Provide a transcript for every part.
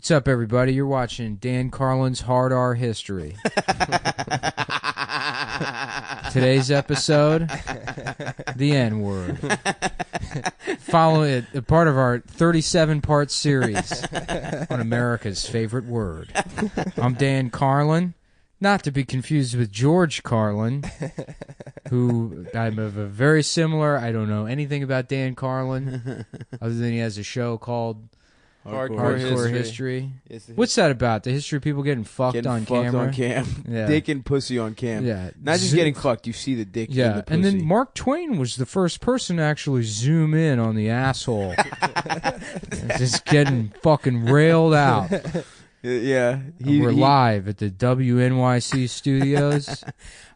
What's up, everybody? You're watching Dan Carlin's Hard R History. Today's episode, the N-word. Following a part of our 37-part series on America's favorite word. I'm Dan Carlin, not to be confused with George Carlin, who I'm of a very similar. I don't know anything about Dan Carlin, other than he has a show called Hardcore History. What's that about? The history of people getting fucked on camera? Yeah. Dick and pussy on cam. Yeah. Not just getting fucked, you see the dick in the pussy. And then Mark Twain was the first person to actually zoom in on the asshole. Just getting fucking railed out. Yeah. We're live at the WNYC studios.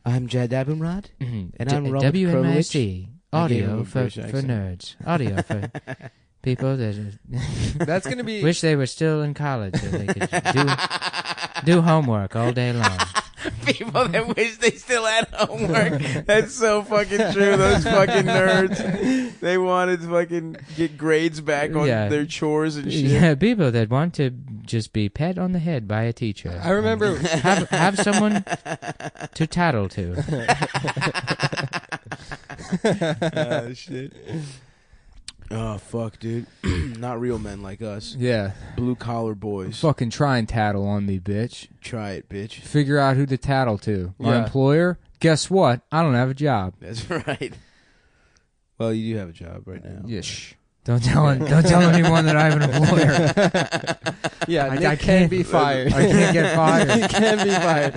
I'm Jad Abumrad, and I'm Robert WNYC. Audio for nerds. Audio for... people that that's gonna be wish they were still in college so they could do homework all day long. People that wish they still had homework. That's so fucking true. Those fucking nerds. They wanted to fucking get grades back on their chores and shit. Yeah, people that want to just be pat on the head by a teacher. I remember have someone to tattle to. Oh shit. Oh, fuck, dude. Not real men like us. Yeah. Blue-collar boys. Fucking try and tattle on me, bitch. Try it, bitch. Figure out who to tattle to. My employer? Guess what? I don't have a job. That's right. Well, you do have a job right now. Yeah, shh. Don't tell anyone that I have an employer. Yeah, I can't be fired. I can't get fired. You can't be fired.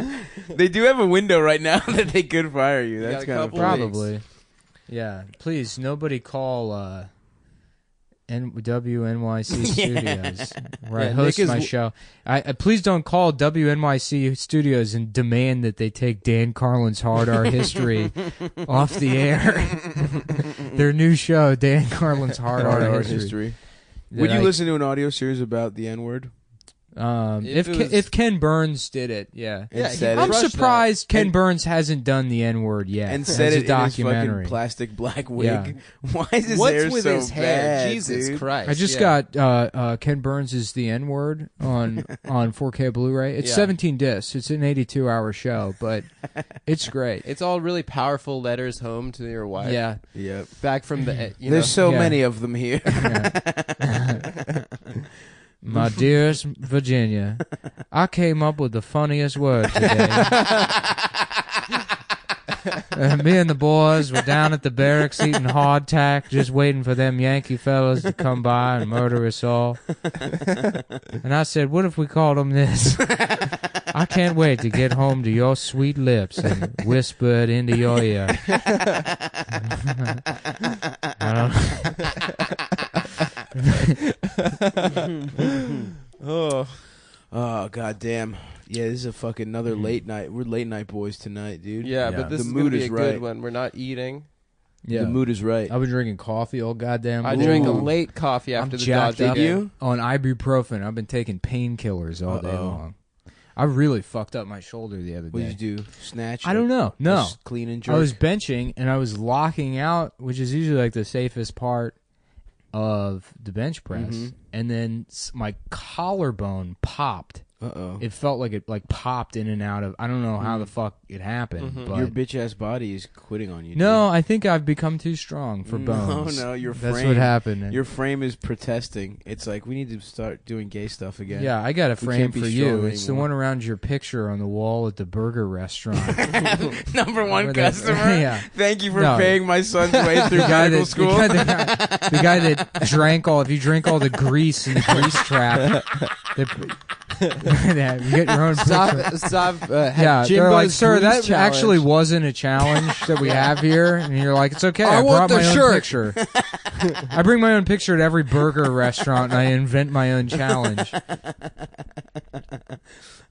They do have a window right now that they could fire you. That's kind of probably. Yeah. Please, nobody call... WNYC Studios, where I host my show. I please don't call WNYC Studios and demand that they take Dan Carlin's Hard R History off the air. Their new show, Dan Carlin's Hard R History. Would you listen to an audio series about the N-word? If Ken Burns did it, yeah. I'm surprised Ken Burns hasn't done the N-word yet. And said it in his fucking plastic black wig. Yeah. Why is his hair with so his bad, hair? Jesus dude? Christ! I just got Ken Burns' The N-word on 4K Blu-ray. It's 17 discs. It's an 82-hour show, but it's great. It's all really powerful letters home to your wife. Yeah. Yep. Back from the. There's so many of them here. My dearest Virginia, I came up with the funniest word today. Me and the boys were down at the barracks eating hardtack, just waiting for them Yankee fellas to come by and murder us all. And I said, what if we called them this? I can't wait to get home to your sweet lips and whisper it into your ear. Oh, goddamn. Yeah, this is a fucking another late night. We're late night boys tonight, dude. Yeah, but this is going to be a good one. We're not eating. Yeah. The mood is right. I've been drinking coffee all goddamn. I drank a late coffee after the Dodgers game. On ibuprofen. I've been taking painkillers all day long. I really fucked up my shoulder the other day. What did you do? Snatch? I don't know. No. Just clean and jerk? I was benching, and I was locking out, which is usually like the safest part of the bench press, and then my collarbone popped. Uh-oh. It felt like it popped in and out of. I don't know how the fuck it happened. But your bitch ass body is quitting on you. No, I think I've become too strong for bones. No, your frame. That's what happened. Your frame is protesting. It's like we need to start doing gay stuff again. Yeah, I got a frame for you. It's the one around your picture on the wall at the burger restaurant. Number one customer. Yeah. Thank you for paying my son's way through medical school. The guy that drank all. If you drink all the grease in the grease trap. You get your own they're like, sir, that challenge. actually wasn't a challenge that we have here. And you're like, it's okay. I brought my own picture. I bring my own picture at every burger restaurant, and I invent my own challenge.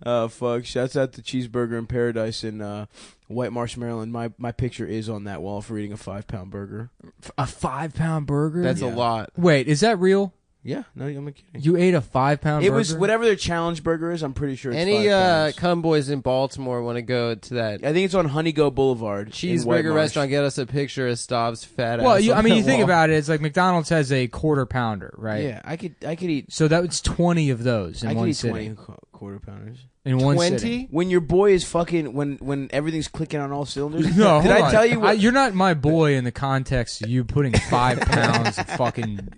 Oh, fuck. Shouts out to Cheeseburger in Paradise in White Marsh, Maryland. My picture is on that wall for eating a 5-pound burger. A 5-pound burger? That's a lot. Wait, is that real? Yeah, no, I'm not kidding. You ate a 5-pound burger? It was whatever their challenge burger is. I'm pretty sure it's Any 5 pounds. cum boys in Baltimore want to go to that I think it's on Honeygo Boulevard. cheeseburger restaurant, get us a picture of Stav's fat ass. Well, you on think wall. about it, it's like McDonald's has a quarter pounder, right? Yeah, I could eat. So that was 20 of those in I could one eat sitting. 20 quarter pounders. In one 20? sitting. When your boy is fucking, when everything's clicking on all cylinders. No, did hold I on. tell you? What, you're not my boy in the context of you putting 5 pounds of fucking,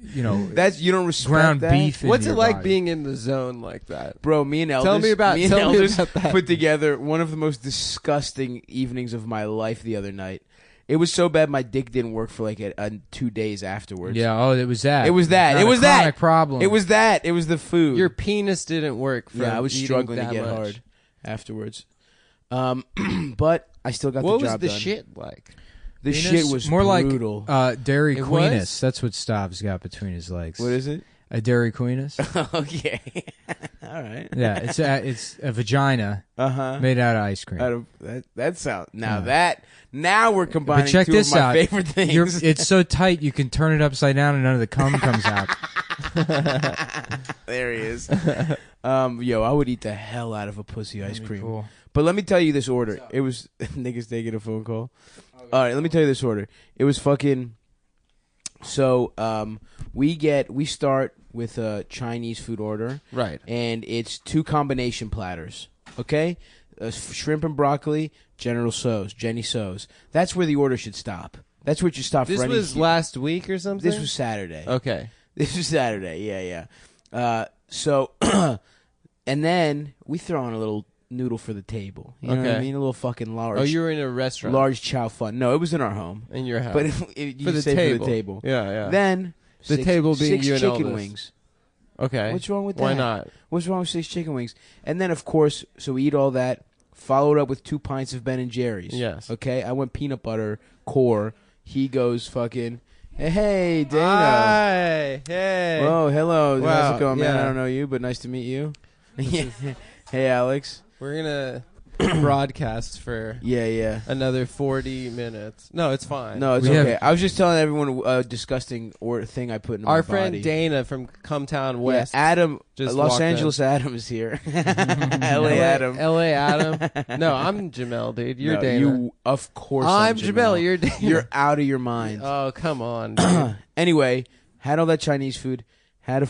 that's you don't respect ground that? beef. What's in it your like body. being in the zone like that? Bro, me and Elders, Tell me about that. put together one of the most disgusting evenings of my life the other night. It was so bad my dick didn't work for like 2 days afterwards. Yeah, it was that. It was that. Not It was a that. chronic problem. It was that. It was the food. Your penis didn't work. From I was eating struggling to that get much. hard afterwards. But I still got What the job was the done. shit like? The Penis? shit was more brutal. like Dairy It Queenus. was? That's what Stav's got between his legs. What is it? A Dairy Queenus? Okay. All right. Yeah, it's a vagina made out of ice cream. Out of that sound. Now we're combining But check two this of my out. favorite things. It's so tight you can turn it upside down and none of the cum comes out. There he is. I would eat the hell out of a pussy ice cream. Cool. But let me tell you this order. It was niggas taking a phone call. All right, let me tell you this order. It was fucking. So we start with a Chinese food order, Right. and it's 2 combination platters. Okay, shrimp and broccoli, Jenny So's. That's where the order should stop. That's where it should stop. This for any was last week or something? This was Saturday. Okay. This was Saturday. Yeah. So, and then we throw in a little noodle for the table. You know what I Okay. mean? A little fucking large. Oh, you were in a restaurant. large chow fun. No, it was in our home. In your house. But you For the say table. for the table. Yeah, yeah. Then The table being 6 you and chicken Elvis. wings. Okay. What's wrong with that? Why not? What's wrong with 6 chicken wings? And then, of course, so we eat all that, followed up with 2 pints of Ben & Jerry's. Yes. Okay? I went peanut butter core. He goes fucking, hey, Dana. Hi. Hey. Whoa, hello. Wow, How's it going, man? yeah. I don't know you, but nice to meet you. Hey, Alex. We're going to broadcast for Yeah. another 40 minutes. No, it's fine. No, it's We okay. have- I was just telling everyone a disgusting thing I put in Our my friend body. Dana from Cumtown West. Yeah, Adam, just Los walked Angeles Adam is here. LA Adam. LA Adam. No, I'm Jamel, dude. You're No, Dana. You, of course, I'm Jamel. You're Dana. You're out of your mind. Oh, come on, dude. Anyway, had all that Chinese food, had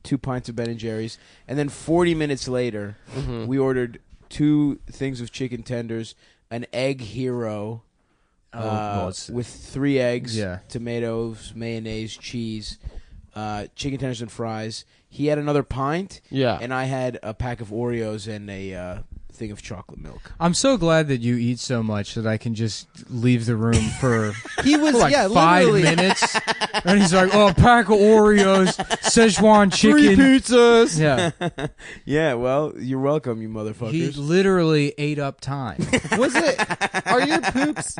2 pints of Ben & Jerry's, and then 40 minutes later, we ordered 2 things of chicken tenders, an egg hero with 3 eggs, tomatoes, mayonnaise, cheese, chicken tenders and fries. He had another pint, Yeah. and I had a pack of Oreos and a thing of chocolate milk. I'm so glad that you eat so much that I can just leave the room for He was, like yeah, 5 literally. minutes. And he's like, a pack of Oreos, Szechuan chicken. 3 pizzas. Yeah. Yeah, well, you're welcome, you motherfuckers. He literally ate up time. Was it? Are your poops?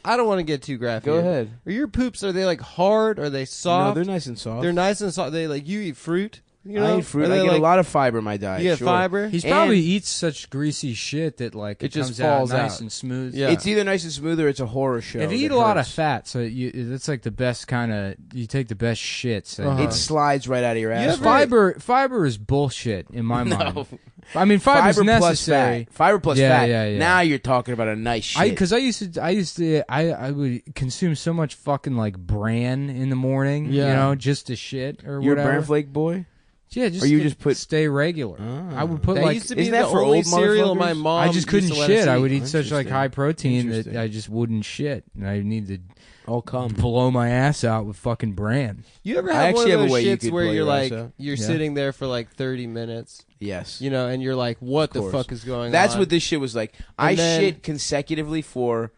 I don't want to get too graphic. Go ahead. Are your poops? Are they like hard? Are they No, soft? they're nice and soft. They're nice and soft. They like you eat fruit. You know? I eat fruit. Are I they get like, a lot of fiber in my diet. You get sure. fiber. He's And- probably eats such greasy shit that like It just comes falls out nice out. and smooth. Yeah. It's either nice and smooth or it's a horror show. If you eat that a lot of hurts. fat, so that's like the best kind of. You take the best shits. Uh-huh. It slides right out of your ass. Fiber is bullshit in my mind. I mean, fiber's Fiber plus necessary. fat. Fiber plus Yeah, fat. yeah. Now you're talking about a nice shit. Because I would consume so much fucking like bran in the morning. Yeah. You know, just to shit or You're whatever. a bran flake boy? Yeah, just Or you to just put- stay regular. Ah. I would put That like used to be Isn't the that for only old cereal my motherfuckers? mom. I just couldn't used to let us shit. I eat. would eat such like Interesting. high protein that Interesting. I just wouldn't shit, and I need to All come. blow my ass out with fucking bran. You ever I have actually one have a of those way you shits could where blow you're your ass like out. you're Yeah. sitting there for like 30 minutes, Yes. you know, and you're like, what the course. fuck is going on? That's what this shit was like. I then- shit consecutively for...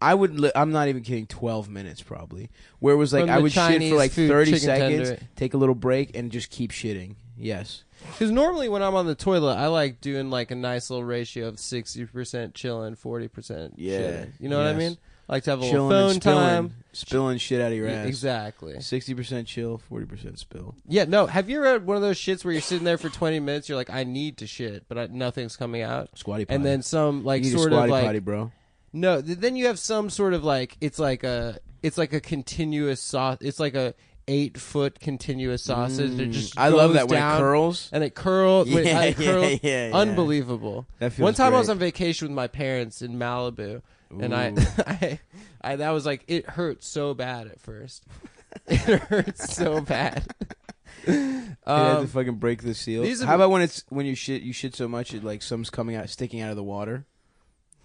I'm not even kidding, 12 minutes probably. Where it was like From I the would shit Chinese for like food 30 chicken seconds, tender. take a little break, and just keep shitting. Yes. Because normally when I'm on the toilet, I like doing like a nice little ratio of 60% chilling, 40% Yeah, shitting. You know what I yes. mean? I like to have a Chilling little and phone spilling. time. Spilling shit out of your Yeah, ass. exactly. 60% chill, 40% spill. Yeah, no. Have you ever had one of those shits where you're sitting there for 20 minutes, you're like, I need to shit, but nothing's coming out? Squatty potty. And then some like you need sort a of squatty like potty, bro. no. Then you have some sort of like it's like a continuous sauce. It's like a 8-foot continuous sausage that just I love goes that when down, it curls. and it curled. Yeah. Unbelievable. That feels One time I was great. on vacation with my parents in Malibu, and I that was like, it hurt so bad at first. It hurts so bad. You had to fucking break the seal. these are How the- about when you shit so much it like some's sticking out of the water?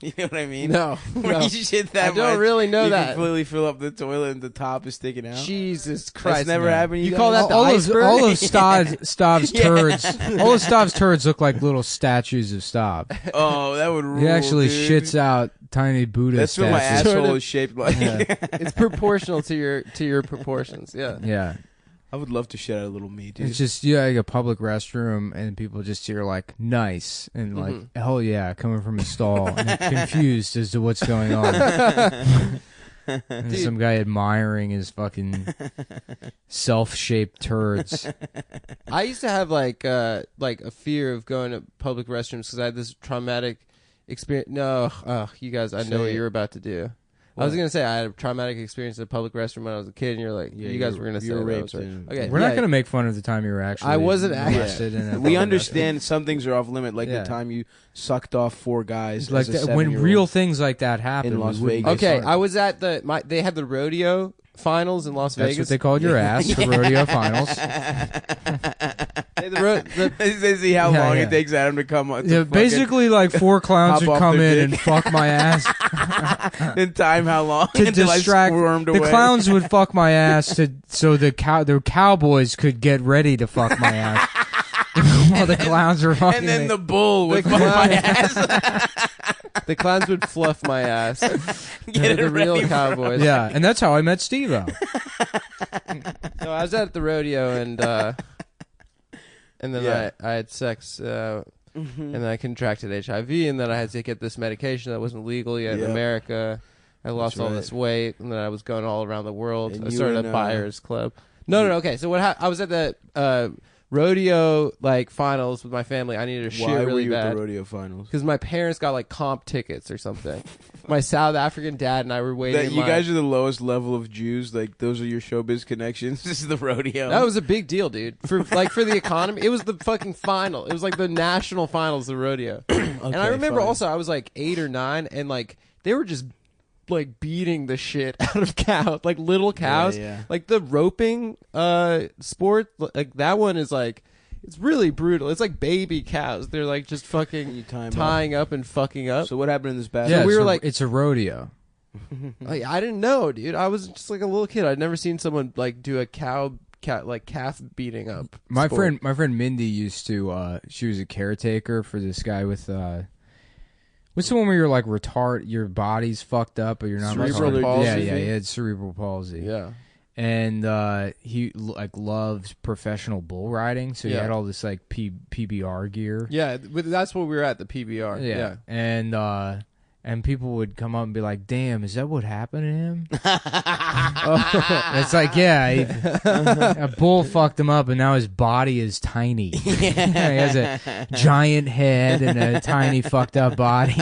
You know what I mean? No, When no. you shit that I don't much, really know you that. completely fill up the toilet and the top is sticking out. Jesus Christ. That's never happened. You call that the all iceberg? All of Stav's Yeah. turds, all of Stav's turds look like little statues of Stav. Oh, that would rule. He actually dude. shits out tiny Buddha That's what my statues. asshole Sort of- is shaped like. Yeah. It's proportional to your proportions. Yeah. Yeah, I would love to shit out a little me, dude. it's just like a public restroom, and people just hear like "nice" and like "hell yeah" coming from a stall, and they're confused as to what's going on. And Dude. some guy admiring his fucking self-shaped turds. I used to have like a fear of going to public restrooms because I had this traumatic experience. No, you guys, I know Say what it. you're about to do. I was gonna say I had a traumatic experience in a public restroom when I was a kid, and you're like, Yeah, you guys you were gonna say were that raped was right. and- Okay, We're yeah, not gonna make fun of the time you were actually. I wasn't actually- molested in a We public understand some things are off limit, like Yeah. the time you sucked off 4 guys. like as a that, when 7-year-old. real things like that happen In Las we wouldn't Vegas. be Okay, sorry. I was at they had the rodeo finals in Las That's Vegas. what they called your ass, the rodeo finals. They- the They see how Yeah, long yeah. it takes Adam to come up. Yeah, basically, like 4 clowns hop would off come their in dick. and fuck my ass in time how long to until I distract. squirmed The away. clowns would fuck my ass so the cowboys could get ready to fuck my ass. While the clowns were fucking and then me. the bull would The fuck my clown- ass. the clowns would fluff my ass. Get They're it the real ready for- cowboys. Yeah, and that's how I met Steve-O. No, I was at the rodeo and then Yeah. I had sex and then I contracted HIV and then I had to get this medication that wasn't legal yet in Yep. America. I lost all right. this weight and then I was going all around the world. And I you started and, a buyers club. No. Okay, so I was at the rodeo like finals with my family. I needed to shit Why were really you at bad the rodeo finals? because my parents got like comp tickets or something. My South African dad and I were waiting. That in you line. guys are the lowest level of Jews. Like those are your showbiz connections. This is the rodeo. That was a big deal, dude. For the economy, it was the fucking final. It was like the national finals of the rodeo. And I remember fine. also I was like 8 or 9, and like they were just like beating the shit out of cows, like little cows. yeah. Like the roping sport, like that one is like it's really brutal. It's like baby cows. They're like just fucking You tie 'em tying up and fucking up. So what happened in this Yeah, bathroom? we it's were a- like- it's a rodeo. Like, I didn't know, dude. I was just like a little kid. I'd never seen someone like do a calf beating up. My sport. friend Mindy used to. She was a caretaker for this guy with. What's the one where you're like your body's fucked up, but you're not Cerebral retarded? palsy? Yeah, he had cerebral palsy. Yeah. And he like loved professional bull riding, so he Yeah. had all this like PBR gear. Yeah, but that's what we were at, the PBR. Yeah. And people would come up and be like, "Damn, is that what happened to him?" It's like, yeah, a bull fucked him up, and now his body is tiny. He has a giant head and a tiny fucked up body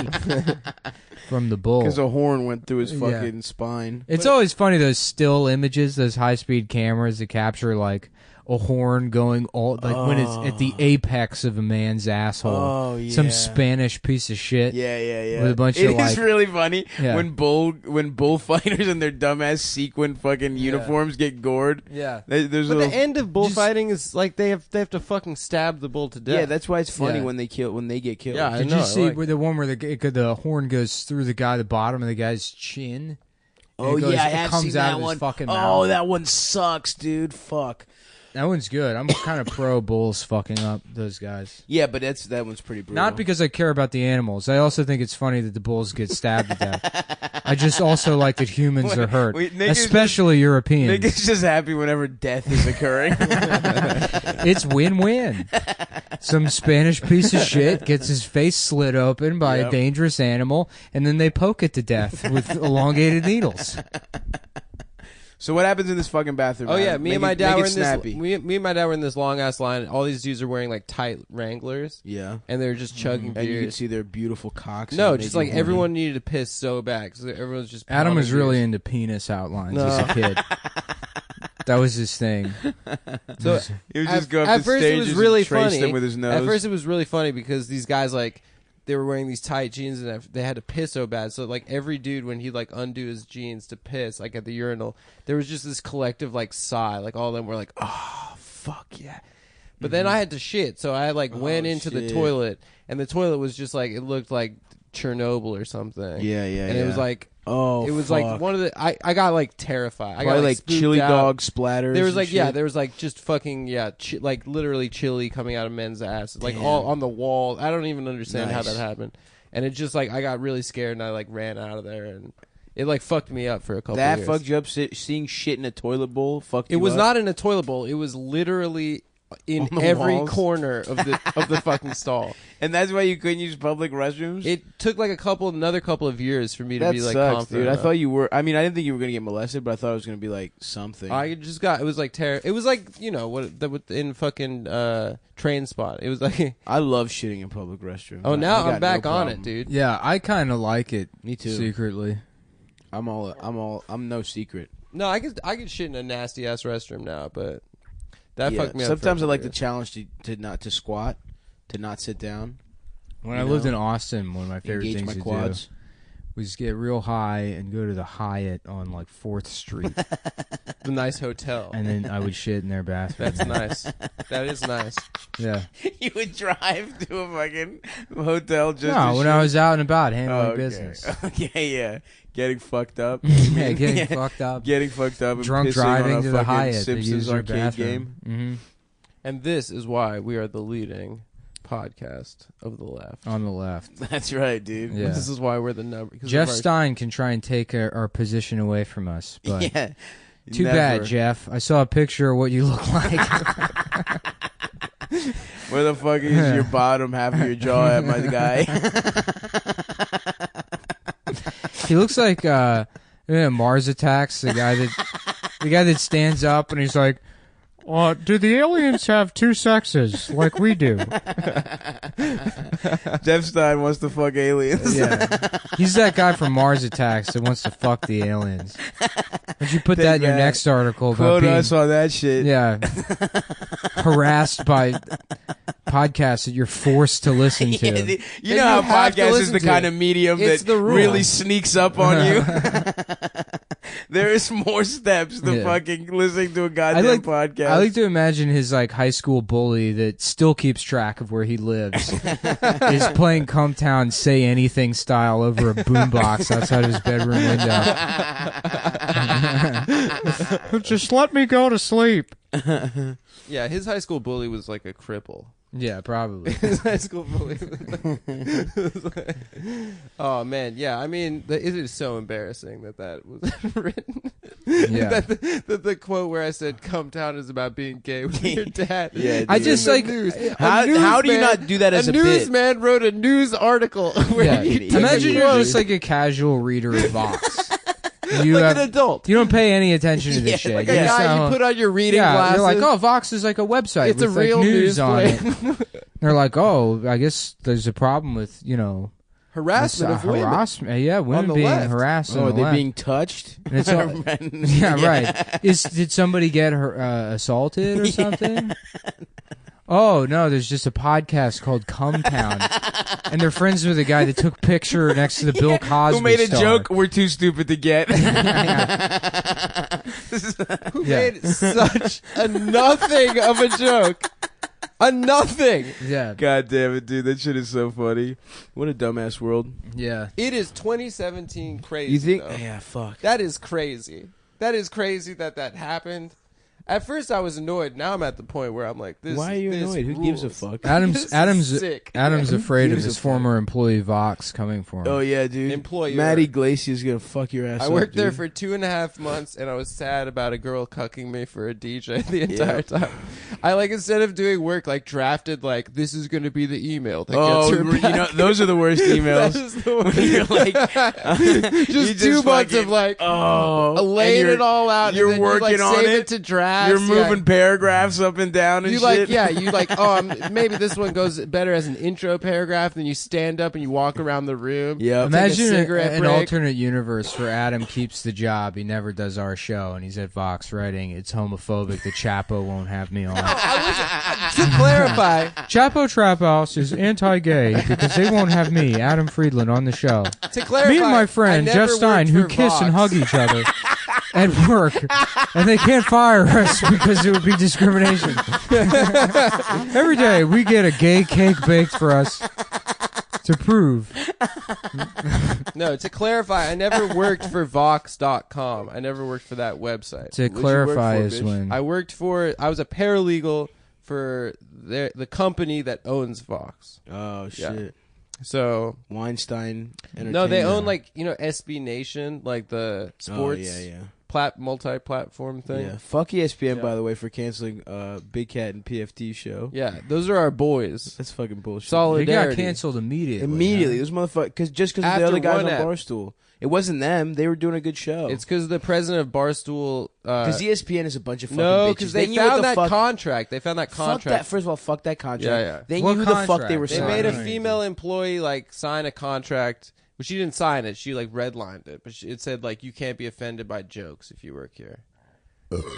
from the bull. Because a horn went through his Yeah. fucking spine. It's always funny, those still images, those high-speed cameras that capture like a horn going all like when it's at the apex of a man's asshole. Oh, yeah. Some Spanish piece of shit. Yeah. With a bunch It of, is like- really funny Yeah. when bullfighters in their dumbass sequin fucking uniforms get gored. Yeah. There's But a the end of bullfighting is like they have to fucking stab the bull to death. yeah, that's why it's funny Yeah. when they get killed. Yeah, I Did know, you see like- where the one where the horn goes through the bottom of the guy's chin? And Oh it goes, yeah, I it have comes seen out that of his one. fucking Oh, mouth. that one sucks, dude. Fuck. That one's good. I'm kind of pro bulls fucking up those guys. Yeah, but that one's pretty brutal. Not because I care about the animals. I also think it's funny that the bulls get stabbed to death. I just also like that humans are hurt, niggas especially Europeans. niggas just happy whenever death is occurring. It's win-win. Some Spanish piece of shit gets his face slit open by Yep. a dangerous animal, and then they poke it to death with elongated needles. So what happens in this fucking bathroom? Oh yeah, Adam? me Make and my it- dad make were it in this. snappy. Me and my dad were in this long ass line. All these dudes are wearing like tight Wranglers, Yeah, and they were just chugging and you beer. can see their beautiful cocks. No, and they just do like horny. everyone needed to piss so bad because everyone's just. Adam was pounding really beers. into penis outlines No. as a kid. That was his thing. So He would just go up at to first it was stages really and trace funny. them with his nose. At first it was really funny because these guys like they were wearing these tight jeans and they had to piss so bad. So like every dude when he like undo his jeans to piss like at the urinal, there was just this collective like sigh. Like all of them were like, "Oh fuck yeah." But then I had to shit, so I like went into the shit. toilet, and the toilet was just like it looked like Chernobyl or something. Yeah, And it was like oh, it was fuck. like one of the I got like terrified. I got Probably like spooked chili out. dog splatters. There was and like shit. there was like just fucking like literally chili coming out of men's asses, like Damn. all on the wall. I don't even understand how Nice. that happened, and it just like I got really scared and I like ran out of there and it like fucked me up for a couple. That years. fucked you up. Seeing shit in a toilet bowl fucked It you was up? not in a toilet bowl. It was literally in On the every walls? corner of the fucking stall. And that's why you couldn't use public restrooms. It took like another couple of years for me to that be like sucks, confident dude. I enough. thought you were. I mean, I didn't think you were gonna get molested, but I thought it was gonna be like something. I just got. It was like It was like in fucking Train Spot. It was like. I love shitting in public restrooms. Oh, now I got I'm back no on problem. it, dude. Yeah, I kind of like it. Me too. Secretly. I'm no secret. No, I could shit in a nasty ass restroom now, but that Yeah. fucked me up. Sometimes for I like the years. challenge to not to squat, to not sit down. When You I lived know? in Austin, one of my favorite Engage things my to quads. do was get real high and go to the Hyatt on like 4th Street, The nice hotel. and then I would shit in their bathroom. That's nice. That is nice. Yeah. You would drive to a fucking hotel just. No, to when shit? I was out and about handling Oh, okay. business. Okay, yeah, getting fucked up. Yeah, getting fucked up. Getting fucked up. And Drunk pissing driving on a to the fucking Hyatt to Simpsons use their arcade bathroom. game. Mm-hmm. And this is why we are the leading podcast of the left. On the left. That's right, dude. Yeah. This is why we're the number. Jeff Stein can try and take our position away from us, but Yeah. too Never. bad, Jeff. I saw a picture of what you look like. Where the fuck is your bottom half of your jaw at, my guy? He looks like Mars Attacks, the guy that stands up and he's like, do the aliens have two sexes like we do? Jeff Stein wants to fuck aliens. Yeah. He's that guy from Mars Attacks that wants to fuck the aliens. Would you put that in your next article about Quote being us on that shit. harassed by podcasts that you're forced to listen to? Yeah, you And know you how have to podcast is listen the to kind it. of medium It's that the rule. really sneaks up on you. There is more steps to Yeah. fucking listening to a goddamn podcast. I like to imagine his like high school bully that still keeps track of where he lives is playing Cumtown Say Anything style over a boombox outside of his bedroom window. Just let me go to sleep. Yeah, his high school bully was like a cripple. Yeah, probably. His high school bully. Oh man, yeah. I mean, it is so embarrassing that was written. Yeah. that the quote where I said "Cumtown is about being gay" with your dad. Yeah, I dude. just In the like news. How do you not do that as a bit? newsman wrote a news article where Yeah. he took Imagine a you're quote. just like a casual reader of Vox. You like have, an adult. you don't pay any attention to this Yeah, shit. Like You a just guy know- you put on your reading yeah, glasses. they're like, oh, Vox is like a website It's a with like real news news on it. plate. They're like, oh, I guess there's a problem with Harassment of women. harassment. Yeah, women the being left. harassed. Oh, on are the they left. being touched? And it's all- yeah, right. Did somebody get assaulted or something? Oh no, there's just a podcast called Cumtown, and they're friends with a guy that took picture next to the Bill Cosby Who made a star. joke we're too stupid to get? Who Yeah. made such a nothing of a joke. A nothing. Yeah, God damn it, dude. That shit is so funny. What a dumbass world. yeah. It is 2017 crazy. You think? though. Yeah, fuck. That is crazy. That is crazy that happened. At first I was annoyed. Now I'm at the point where I'm like, this. Why are you this annoyed? Who gives a rules. fuck? Adam's sick. Adam's afraid of gives his a fuck? former employee Vox coming for him. Oh yeah, dude. Employer. Maddie Glacier's gonna fuck your ass I up, worked there dude. for 2.5 months, and I was sad about a girl cucking me for a DJ the entire time. I instead of doing work, drafted this is going to be the email that Oh, gets her you back. know those are the worst That emails. is the worst. You're like, just you 2 months fucking- of oh, laying and you're- it all out. You're and then working you, on save it. to draft. graphs. You're moving paragraphs up and down and You shit. you like, maybe this one goes better as an intro paragraph. Then you stand up and you walk around the room. Yep. Imagine cigarette an break. alternate universe where Adam keeps the job. He never does our show, and he's at Vox writing, "It's homophobic. The Chapo won't have me on." To clarify, Chapo Trap House is anti-gay because they won't have me, Adam Friedland, on the show. to clarify, Me and my I friend never Jeff Stein, who worked for kiss and Vox. hug each other at work, and they can't fire us because it would be discrimination. Every day we get a gay cake baked for us to prove. No, to clarify, I never worked for Vox.com. I never worked for that website. To What'd you clarify work for, is bitch? when I was a paralegal for the company that owns Vox. Oh shit. So Weinstein. no, they Entertainment. own like SB Nation, like the sports Oh, yeah. multi-platform thing. Yeah. Fuck ESPN, Yeah. by the way, for canceling Big Cat and PFT show. Yeah, those are our boys. That's fucking bullshit. they Solidarity. got canceled immediately. Immediately, huh? those motherfuckers, just because the After other guys on one app. Barstool. It wasn't them. They were doing a good show. It's because the president of Barstool. Because ESPN is a bunch of fucking No, bitches. because they knew what found the that fuck. contract. They found that Fuck contract. that. First of all, fuck that contract. Yeah, yeah. They What knew who the fuck they contract? were They signing. made a Sorry. female employee like sign a contract, but she didn't sign it. She like redlined it, but it said like you can't be offended by jokes if you work here.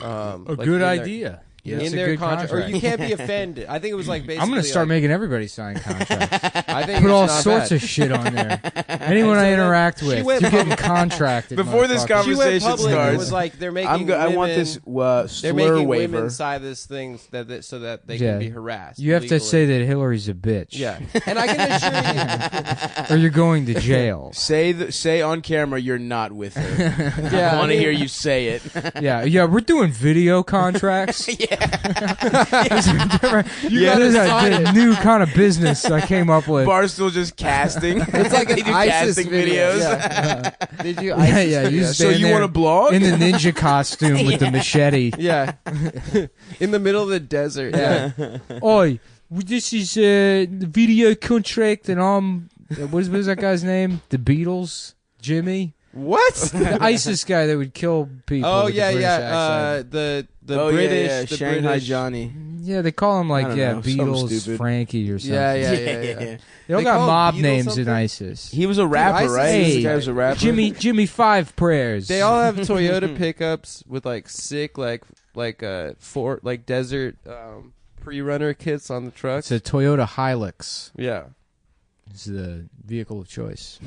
A Like, good in their- idea. Yeah, it's in a their good contract, or contract. you can't be offended. I think it was like basically. I'm going to start like, making everybody sign contracts. I think Put it's all not sorts bad. of shit on there. Anyone I So then interact she with, went you're getting public. contracted. Before this motherfucker. She went conversation public. And starts. it was like they're making. I want women- this They're slur making waiver. women sign this thing so that they Yeah. can be harassed. You have to legally. say that Hillary's a bitch. Yeah, and I can assure you. Or you're going to jail. Say on camera you're not with her. Yeah, I I want to mean- hear you say it. Yeah, we're doing video contracts. Yeah, This is sign a it. new kind of business I came up with. Barstool just casting. It's like they an do ISIS casting video. videos. Yeah. They do Yeah, ISIS yeah, you videos. So stand you there want to blog? in the ninja costume with the machete. Yeah, in the middle of the desert. Yeah, Oi, this is the video contract, and I'm what was that guy's name? The Beatles, Jimmy, what? the ISIS guy that would kill people. Oh with the yeah, British yeah. accent. The oh, British, yeah, the Shanghai British. Johnny. Yeah, they call him I like don't know, something Beatles stupid. Frankie or something. Yeah, yeah, Yeah, yeah, yeah. yeah. They all They got call him mob Beatles names in something? ISIS. He was a rapper, ISIS right? is- This guy was a rapper. Jimmy Five Prayers. They all have Toyota pickups with like sick desert pre-runner kits on the trucks. It's a Toyota Hilux. Yeah, It's the vehicle of choice.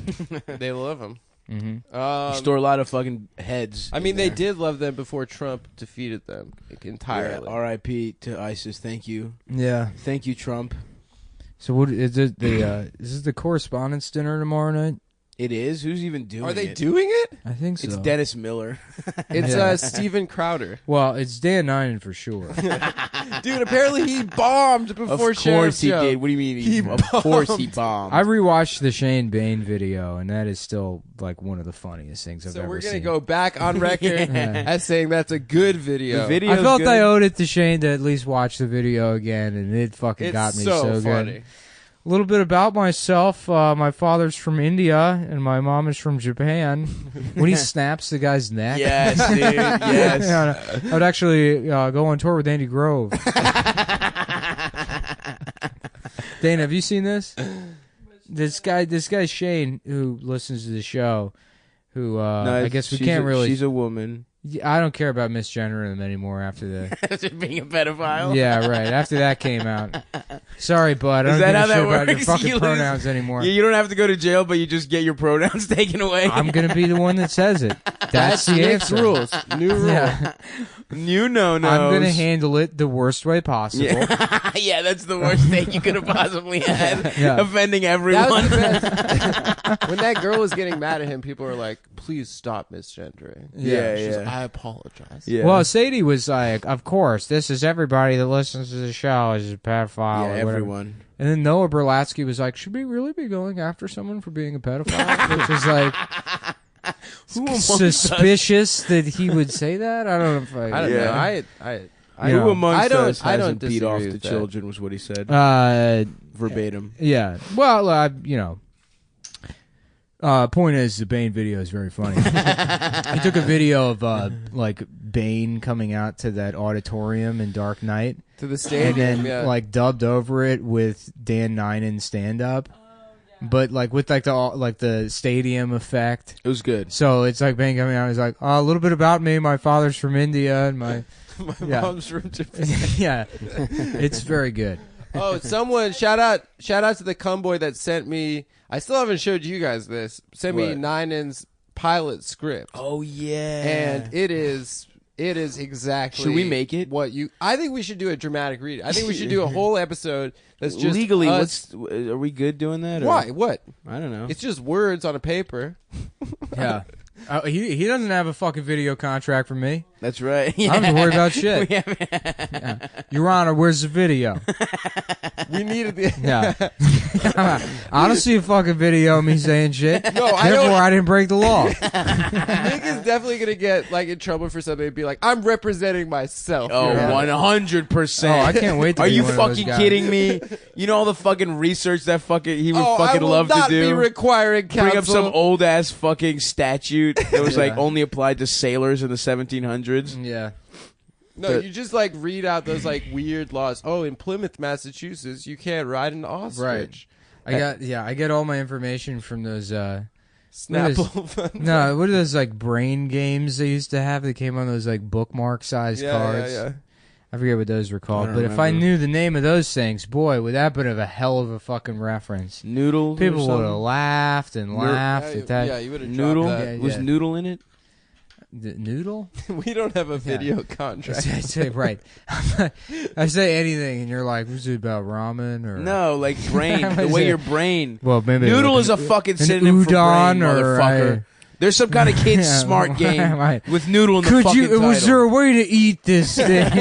they love them. Mm-hmm. You store a lot of fucking heads. I mean, in they there. did love them before Trump defeated them entirely. Yeah, R.I.P. to ISIS. Thank you. Yeah. Thank you, Trump. So what is it? Is this the correspondence dinner tomorrow night? It is? Who's even doing it? Are they doing it? I think so. It's Dennis Miller. It's Yeah. Steven Crowder. Well, it's Dan Ninen for sure. Dude, apparently he bombed before Of course Sheriff's he Show. did. What do you mean? He Of course he bombed. bombed. I rewatched the Shane Bain video, and that is still like one of the funniest things I've So ever we're seen. gonna go back on record Yeah. as saying that's a good video. The video- I felt good. I owed it to Shane to at least watch the video again, and it fucking It's got me so so funny. good. A little bit about myself. My father's from India, and my mom is from Japan. When he snaps the guy's neck. Yes, dude. Yes. Yeah, I would actually go on tour with Andy Grove. Dana, have you seen this? This guy Shane, who listens to the show, who No, I guess we she's can't really. She's a woman. Yeah, I don't care about misgendering him anymore after the. After being a pedophile? Yeah, right. After that came out. Sorry, bud. I Is don't that give a how shit that about your works? fucking You lose- pronouns anymore. Yeah, you don't have to go to jail, but you just get your pronouns taken away. I'm gonna be the one that says it. That's the Nick's answer. rules. New rule. Yeah. You know, no. I'm gonna handle it the worst way possible. Yeah. Yeah, that's the worst thing you could have possibly had. Yeah. Offending That everyone. was the best. When that girl was getting mad at him, people were like, "Please stop misgendering." Yeah, She's yeah. like, I apologize. Yeah. Well, Sadie was like, "Of course, this is everybody that listens to the show is a pedophile." yeah, or whatever. everyone. And then Noah Berlatsky was like, "Should we really be going after someone for being a pedophile?" Which is like Who amongst us- suspicious that he would say that. I don't know if I don't Yeah. know. I You know, Who amongst I don't- us I don't hasn't beat off disagree the with that. children was what he said. Uh, Verbatim. yeah. Well, Point is, the Bane video is very funny. He took a video of like Bane coming out to that auditorium in Dark Knight, to the stadium, and then like dubbed over it with Dan Ninen stand up, but like with like the stadium effect. It was good. So it's like Bane coming out. He's like, a little bit about me. My father's from India, and my mom's from Japan. yeah, it's very good. Oh, someone shout out to the cumboy that sent me. I still haven't showed you guys this. Sent me Ninen's pilot script. Oh yeah, and it is exactly. Should we make it? I think we should do a dramatic read. I think we should do a whole episode that's just legally. us. Are we good doing that? Or? Why? What? I don't know. It's just words on a paper. Yeah. He doesn't have a fucking video contract from me. That's right. I don't have to worry about shit. Yeah. Your Honor, where's the video? We needed the. Yeah. I don't see a fucking video of me saying shit. No, Therefore, I didn't break the law. Nick is definitely gonna get like in trouble for something and be like, "I'm representing myself." Oh, Your Honor. 100%. Oh, I can't wait to Are be you one of those fucking guys. kidding me? You know all the fucking research that he would I fucking will love not to do? be requiring counsel. Bring up some old ass fucking statute that was like only applied to sailors in the 1700s. Yeah. No, you just like read out those like weird laws. Oh, in Plymouth, Massachusetts, you can't ride an ostrich. Right. I get all my information from those Snapple. No, what are those like brain games they used to have that came on those like bookmark sized cards? Yeah. I forget what those were called, I but don't if I remember. knew the name of those things, boy, would that been a hell of a fucking reference. Noodle. People would have laughed and laughed at that. Yeah, you would have Noodle dropped that. Yeah, was yeah. noodle in it. The noodle? We don't have a video contract. I say right. I say anything, and you're like, "Was it about ramen or No, like brain. The way your brain. Well, maybe Noodle like is a fucking synonym for brain, udon or motherfucker. There's some kind of kid's Yeah, smart game right. with noodle in the Could fucking you? title. Was there a way to eat this thing?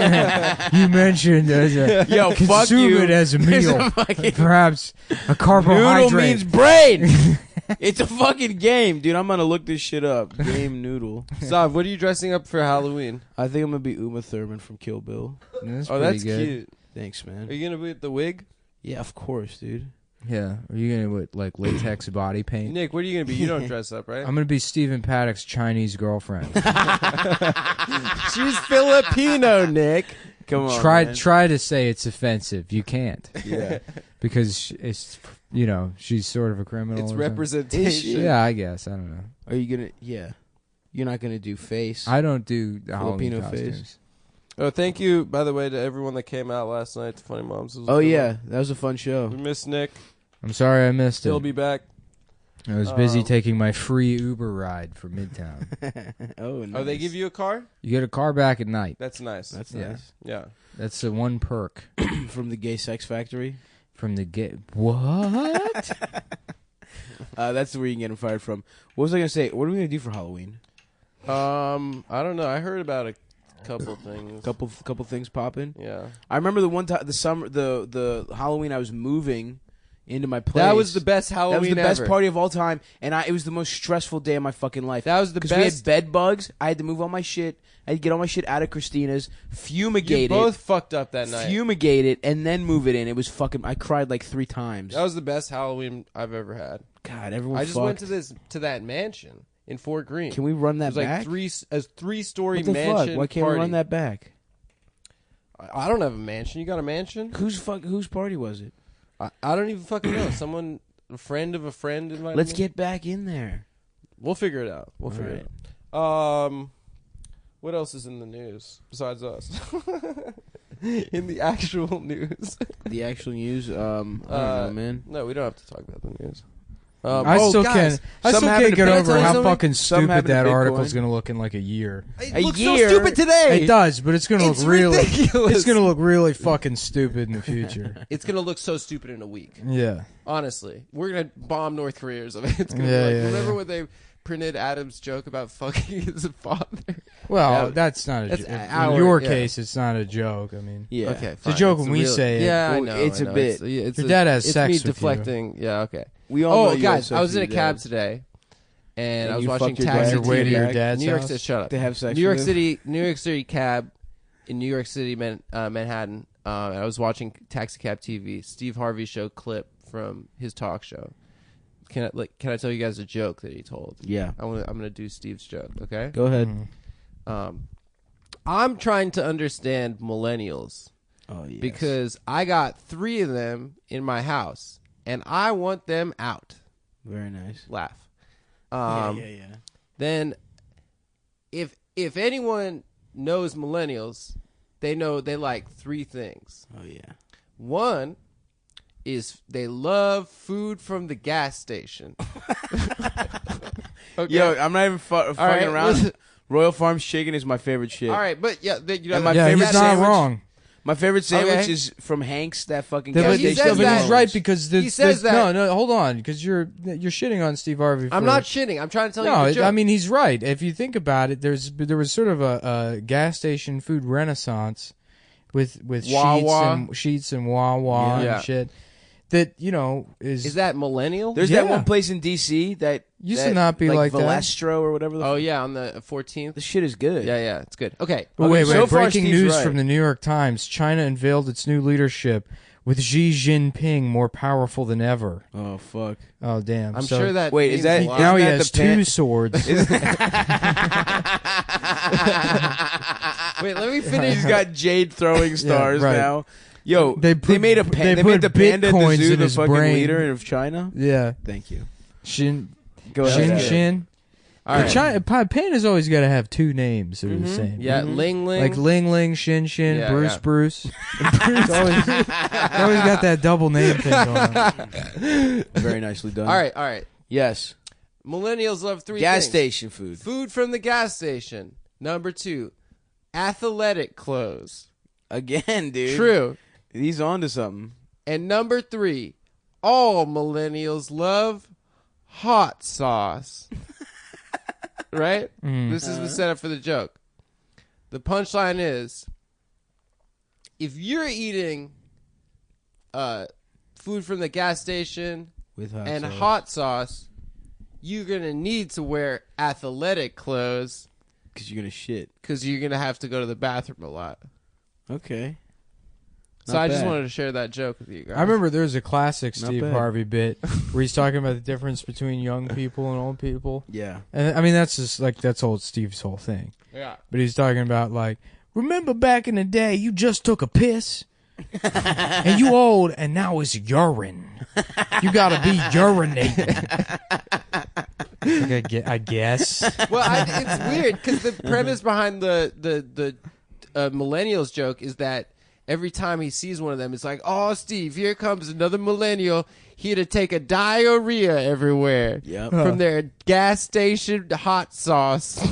You mentioned as a Yo, fuck consume you. it as a There's meal, a fucking- perhaps a carbohydrate. Noodle means brain. It's a fucking game, dude. I'm gonna look this shit up. Game noodle. Sav, what are you dressing up for Halloween? I think I'm gonna be Uma Thurman from Kill Bill. That's Oh, pretty that's good. cute. Thanks, man. Are you gonna be with the wig? Yeah, of course, dude. Yeah. Are you gonna with like latex body paint? Nick, what are you gonna be? You don't dress up, right? I'm gonna be Stephen Paddock's Chinese girlfriend. She's Filipino, Nick. Come on, man. Try to say it's offensive. You can't Yeah. because it's she's sort of a criminal. It's or something. representation. Yeah, I guess I don't know. Are you gonna? Yeah. You're not gonna do face. I don't do the Halloween Filipino face. costumes. Oh, thank you, by the way, to everyone that came out last night to Funny Moms. It was a Oh good yeah, one. that was a fun show. We miss Nick. I'm sorry I missed He'll it. be back. I was busy taking my free Uber ride for Midtown. Oh, nice. Oh, they give you a car? You get a car back at night. That's nice. That's Yeah. nice. Yeah. That's the one perk From the Gay Sex Factory. from the get. What? That's where you can get him fired from. What was I gonna say? What are we gonna do for Halloween? I don't know. I heard about a couple things. Couple things popping. Yeah. I remember the one time, the Halloween I was moving into my place. That was the best Halloween That was the best ever. party of all time, and it was the most stressful day of my fucking life. That was the because we had best. bed bugs. I had to move all my shit. I had to get all my shit out of Christina's, fumigate You it, both fucked up that night. fumigate it, and then move it in. It was fucking. I cried like 3 times. That was the best Halloween I've ever had. God, everyone. I just fucked. went to that mansion in Fort Greene. Can we run It that was like back? a 3-story What the mansion. fuck? Why can't party. we run that back? I don't have a mansion. You got a mansion? Whose party was it? I don't even fucking know. Someone, a friend of a friend invited Let's me. get back in there. We'll figure it out. We'll figure it out. What else is in the news besides us? In the actual news. The actual news. I don't know, man. No, we don't have to talk about the news. I still guys, can't having get a over Bitcoin. how Some fucking stupid having a that Bitcoin. article's going to look in like a year. It A looks year? so stupid today. It does, but it's going to It's look really ridiculous. It's going to look really fucking stupid in the future. It's gonna look so stupid in a week. Yeah. Honestly, we're gonna bomb North Korea or something. It's gonna Yeah, be like, yeah, remember yeah. when they printed Adam's joke about fucking his father? Well, Yeah. that's not a That's joke. our- In your yeah. case, it's not a joke. I mean, Yeah. Okay, it's a joke when we say it. Yeah, I Well, know. it's I a know. bit. It's Your dad has it's sex me with you. deflecting. Yeah, okay. We all know Oh, you guys, have I was sex in a with your cab dad. today, and I was you watching fucked your Taxi dad on your way to your TV. dad's New York house City. Shut up. To have sex New York with him? City cab in New York City, Manhattan. And I was watching Taxi Cab TV. Steve Harvey show clip from his talk show. Can I tell you guys a joke that he told? Yeah. I'm gonna do Steve's joke. Okay. Go ahead. I'm trying to understand millennials. Oh yes. Because I got 3 of them in my house, and I want them out. Very nice. Laugh. Yeah. Then, if anyone knows millennials, they know they like 3 things. Oh yeah. One is they love food from the gas station. Okay. Yo, I'm not even fucking right, around. listen. Royal Farms chicken is my favorite shit. All right, but yeah, you know, And my Yeah, favorite he's not sandwich- wrong. My favorite sandwich Okay. is from Hank's, that fucking Yeah, gas but he station. says that- he's right because He says that- No, hold on, because you're shitting on Steve Harvey. I'm not shitting. I'm trying to tell you the joke. I mean he's right. If you think about it, there was sort of a gas station food renaissance with Wawa. sheets and Wawa Yeah. and shit. That is that millennial? There's Yeah. that one place in D.C. that Used that, to not be like that. Valestro or whatever. Oh yeah, on the 14th. The shit is good. Yeah, it's good. Okay. But wait, so far, breaking Steve's news right. from the New York Times: China unveiled its new leadership with Xi Jinping more powerful than ever. Oh fuck. Oh damn! I'm So sure that. Wait, is means that- a lot. now he Isn't that has the pen- 2 swords. Wait, let me finish. He's got jade throwing stars right. now. Yo, They they made a they they put made the panda at the bitcoins zoo in the his fucking brain. leader of China. Yeah, Thank you. Shin Go Shin ahead. Shin. All right. Panda's always got to have 2 names that are the same. Yeah, Ling Ling. Like Ling Ling, Shin Shin, Yeah, Bruce yeah. Bruce. It's always got that double name thing going on. Very nicely done. All right. Yes. Millennials love 3 Gas things. station food. Food from the gas station. Number 2, athletic clothes. Again, dude. True. He's on to something. And number 3, all millennials love hot sauce. Right? This is the setup for the joke. The punchline is, if you're eating food from the gas station With and hot sauce, you're going to need to wear athletic clothes because you're gonna shit. because you're going to have to go to the bathroom a lot. Okay. So Not I just bad. wanted to share that joke with you guys. I remember there's a classic Not Steve bad. Harvey bit where he's talking about the difference between young people and old people. Yeah. And I mean, that's just like, that's old Steve's whole thing. Yeah. But he's talking about like, remember back in the day, you just took a piss and you old and now it's urine. You gotta be urinating. Like, I guess. Well, it's weird because the premise behind the millennials joke is that every time he sees one of them, it's like, oh, Steve, here comes another millennial here to take a diarrhea everywhere Yep. from their gas station hot sauce.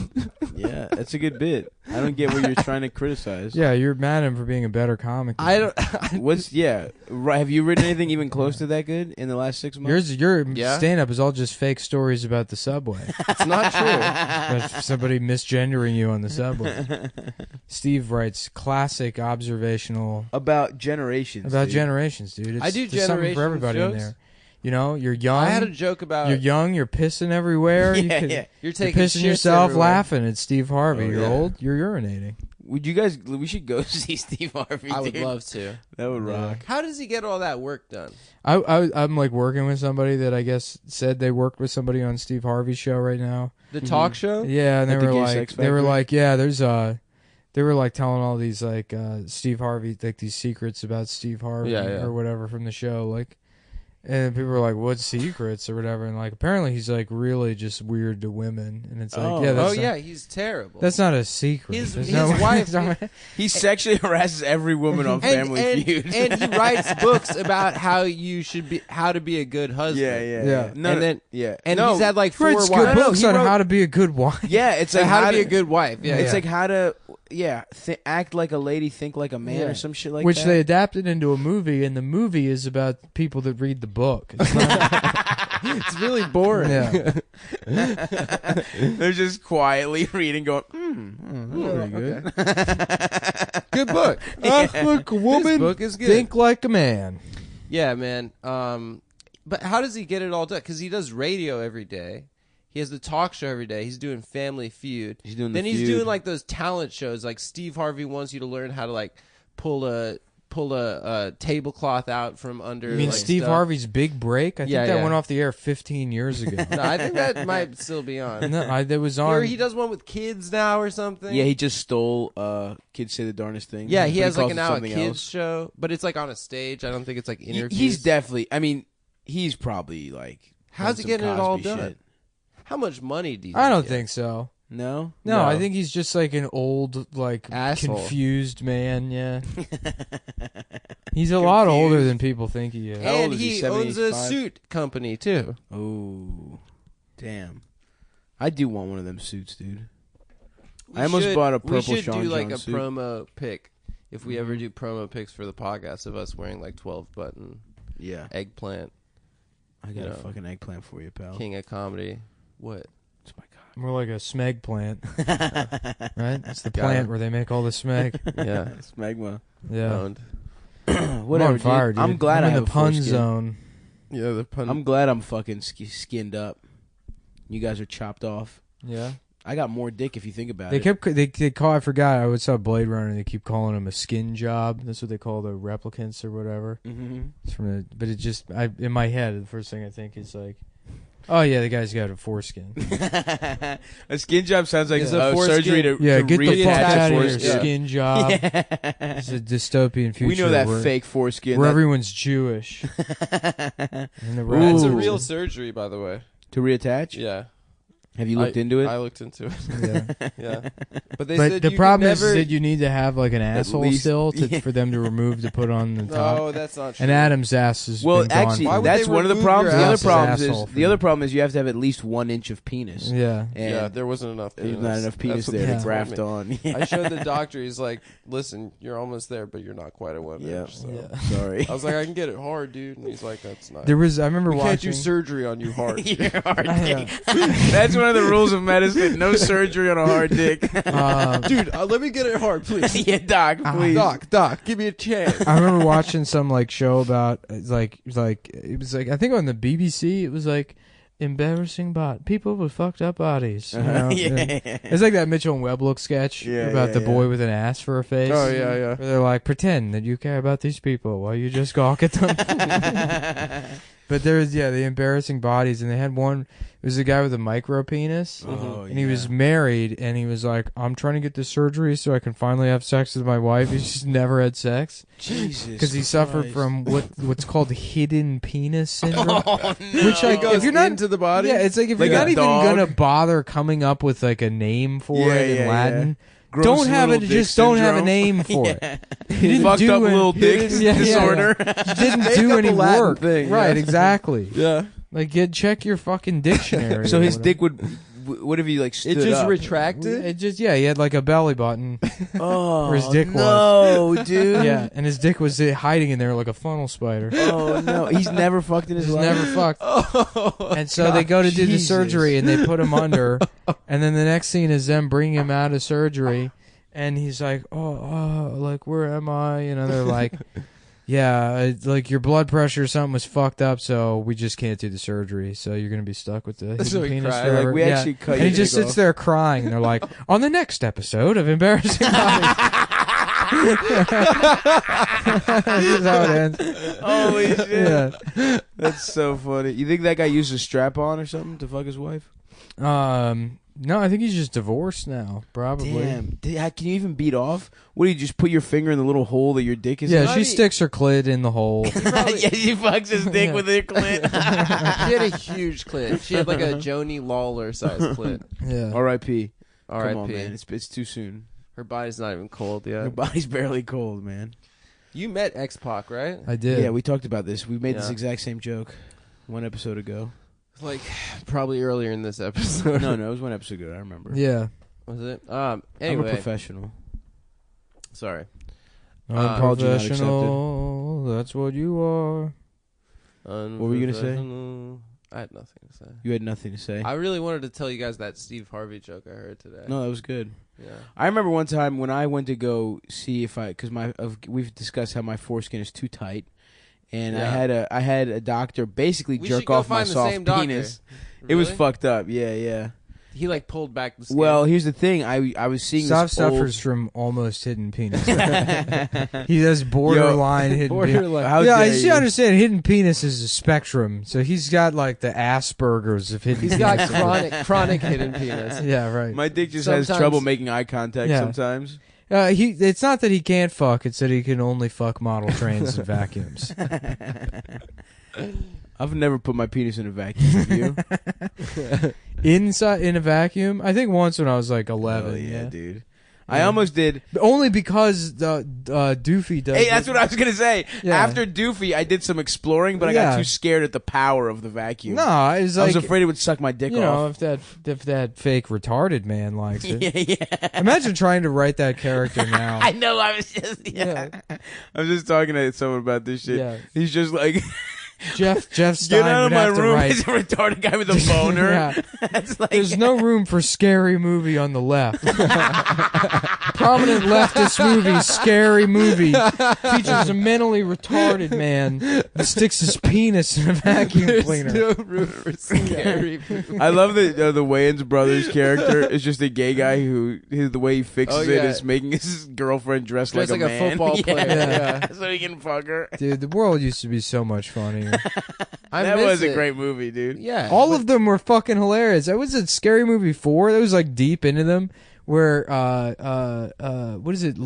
Yeah, that's a good bit. I don't get what you're trying to criticize. Yeah, you're mad at him for being a better comic. I don't. Right, have you written anything even close to that good in the last 6 months? Your Yeah. stand-up is all just fake stories about the subway. It's not true. About somebody misgendering you on the subway. Steve writes classic observational About generations. about dude. generations, dude. I do there's something for generations everybody in jokes. there. You know, you're young. I had a joke about You're young. You're pissing everywhere. Yeah, you're yeah. you're taking pissing shits yourself, everywhere. laughing at Steve Harvey. Oh, You're yeah. old. You're urinating. Would you guys? We should go see Steve Harvey. I would dude. love to. That would rock. How does he get all that work done? I'm like working with somebody that I guess said they worked with somebody on Steve Harvey's show right now. The talk show? Yeah, and they At the were Gay like, Sex they were Factory? like, yeah, there's they were like telling all these like Steve Harvey like these secrets about Steve Harvey Yeah, yeah. or whatever from the show, like, and people were like, what secrets or whatever, and like apparently he's like really just weird to women, and it's like, Oh. yeah, Oh, that's not, yeah, he's terrible. that's not a secret. His- There's his no- wife- He sexually harasses every woman on Family Feud. and he writes books about how you should be, how to be a good husband. Yeah. No, And then- yeah, And no, he's had like He 4 writes wives. good books he on wrote- how to be a good wife. yeah, it's like how to be a good wife. Yeah, It's yeah. like how to, act like a lady, think like a man, Yeah. or some shit like Which that. they adapted into a movie, and the movie is about people that read the book. It's not, it's really boring. yeah. They're just quietly reading, going, Very good. Good book. Look, a woman, This book is good. think like a man. Yeah, man. But how does he get it all done? Because he does radio every day. He has the talk show every day. He's doing Family Feud. He's doing then the he's Feud. doing like those talent shows. Like Steve Harvey wants you to learn how to like pull a pull a tablecloth out from under. You mean like, Steve stuff. Harvey's Big Break? I think Yeah, that yeah. went off the air 15 years ago. No, I think that might still be on. No, that was Or on. he does one with kids now or something. Yeah, he just stole Kids Say the Darndest Thing. Yeah, he but has like calls a it now a something kids else. show, but it's like on a stage. I don't think it's like interviews. He's definitely. I mean, he's probably like. How's done he some getting it all Cosby done? shit. How much money do you? I don't he think so. No. No, I think he's just like an old, like Asshole. confused man. Yeah, he's a lot older than people think he is. How old And is he, he owns a 75? suit company too. Oh, damn! I do want one of them suits, dude. We I almost should- bought a purple We should Sean do like John a suit. promo pic if we ever do promo pics for the podcast of us wearing like 12-button Yeah, eggplant, I got you a know. fucking eggplant for you, pal. king of comedy. What? Oh my More like a smeg plant, god. right? It's the Got plant it. where they make all the smeg. Yeah, Smegma. Yeah, owned. Whatever, I'm on fire, dude. I'm dude. glad I'm I in have the a pun foreskin. zone. Yeah, the pun. I'm glad I'm fucking skinned up. You guys are chopped off. Yeah, I got more dick if you think about they it. kept they call. I forgot. I saw Blade Runner. They keep calling him a skin job. That's what they call the replicants or whatever. Mm-hmm. It's from the, but it just in my head the first thing I think is like, oh yeah, the guy's got a foreskin. A skin job sounds like It's a foreskin. surgery to Yeah, to get the fuck reattach a out of here, foreskin. skin job. Yeah. It's a dystopian future. We know that where, fake foreskin. where that- everyone's Jewish. And the Ooh. That's a rats- real surgery, by the way. to reattach? Yeah, Have you looked into it? I looked into it. Yeah. Yeah, but they But said the you problem could is never... that you need to have like an asshole least- still yeah. for them to remove to put on the top. No, that's not true. And Adam's ass has Well, been gone actually, for- Why would that's they one of the remove problems. your The other ass? problem Asshole is for the you. other problem is you have to have at least 1 inch of penis. Yeah. And Yeah, there wasn't enough penis. there's not enough penis That's what there they to told graft me. on. Yeah. I showed the doctor. He's like, "Listen, you're almost there, but you're not quite at 1 Yeah. inch." So. Yeah. Sorry. I was like, "I can get it hard, dude," and he's like, "That's not. There was I remember we can't watching do surgery on you hard." You're hard Yeah. dick. That's one of the rules of medicine. No surgery on a hard dick. Dude, let me get it hard, please. Yeah, doc, please. Doc, give me a chance. I remember watching some like show about like it was like I think on the BBC it was like embarrassing people with fucked up bodies. You know? Yeah. It's like that Mitchell and Webb look sketch Yeah, about yeah, the boy with an ass for a face. Oh yeah, yeah. Where they're like, pretend that you care about these people while you just gawk at them. But there's the embarrassing bodies, and they had one. It was a guy with a micro penis, Oh, and he was married, and he was like, "I'm trying to get this surgery so I can finally have sex with my wife." He's just never had sex Jesus, because he suffered Christ. from what's called hidden penis syndrome. Oh, no. Which like Goes if you're not into the body. yeah, it's like if Like you're a not even dog. gonna bother coming up with like a name for Yeah, it in yeah, Latin. Gross Don't have it. little dick Just don't have a syndrome. name for it. Yeah. You didn't Fucked do up it- little dick Yeah, yeah, disorder. You didn't Make do up any a Latin work, thing, yeah. right? Exactly. Yeah. Like, check your fucking dictionary. So or his whatever. dick would. What if he like stood It just up? retracted. It just he had like a belly button. Oh, where his dick was. no, dude. Yeah, and his dick was hiding in there like a funnel spider. Oh no, he's never fucked in his He's life. never fucked. Oh, And so they go to do the Jesus. surgery, and they put him under. And then the next scene is them bringing him out of surgery, and he's like, "Oh, like where am I?" You know, they're like, "Yeah, like your blood pressure or something was fucked up, so we just can't do the surgery. So you're gonna be stuck with the hidden So he penis cried, forever." Like, we Yeah. actually cut And your he just dick sits off. there crying, and they're like, "On the next episode of Embarrassing Bodies." This is how it ends. Holy shit. Yeah. That's so funny. You think that guy used a strap on or something to fuck his wife? No, I think he's just divorced now. Probably. Damn. Can you even beat off? What do you just put your finger in the little hole that your dick is Yeah, in? she sticks her clit in the hole. Yeah, she fucks his dick Yeah. with her clit. She had a huge clit. She had like a Joni Lawler size clit. Yeah. R.I.P. Come on, R.I.P. man. It's too soon. Her body's not even cold Your yet. body's barely cold, man. You met X-Pac, right? I did. Yeah, we talked about this. We made this Yeah. exact same joke 1 episode ago. Like probably earlier in this episode. No, it was 1 episode ago. I remember. Yeah. Was it? I'm a Anyway, professional. sorry. Unprofessional. That's what you are. What were you gonna say? Unprofessional. I had nothing to say. You had nothing to say. I really wanted to tell you guys that Steve Harvey joke I heard today. No, that was good. Yeah. I remember one time when I went to go see if because we've discussed how my foreskin is too tight, and Yeah. I had a doctor basically We should jerk go off my find the soft same doctor. penis. It was Really? fucked up. Yeah, yeah. He like pulled back the skin. Well, here's the thing. I was seeing Sav this suffers from almost hidden penis. He does borderline hidden penis. borderline. How Yeah, dare you should you. understand. Hidden penis is a spectrum, so he's got like the Asperger's of hidden. He's penis. got chronic hidden penis. Yeah, right. My dick just has Sometimes- trouble making eye contact Yeah. sometimes. It's not that he can't fuck; it's that he can only fuck model trains and vacuums. I've never put my penis in a vacuum. Have you? Inside in a vacuum, I think once when I was like 11. Oh, yeah, yeah, dude. I almost did. But only because the Doofy does. Hey, that's what I was gonna say. Yeah. After Doofy, I did some exploring, but I got Yeah. too scared at the power of the vacuum. No, it's like I was afraid it would suck my dick you know off. if that fake retarded man likes it. Yeah. Imagine trying to write that character now. I know. I was just I was just talking to someone about this shit. Yeah. He's just like, Jeff get Stein out would of my have to room. write. He's a retarded guy with a boner. Yeah. That's like, There's no room for scary movie on the left. Prominent leftist movie, scary movie, features a mentally retarded man who sticks his penis in a vacuum cleaner. No room for scary. I love that the Wayans brothers character is just a gay guy who the way he fixes it is making his girlfriend dress Dressed like like a man. football player, yeah. So he can fuck her. Dude, the world used to be so much funnier. That miss was a it. great movie, dude. Yeah, All of them were fucking hilarious. That was a Scary Movie 4. That was like deep into them. Where what is it?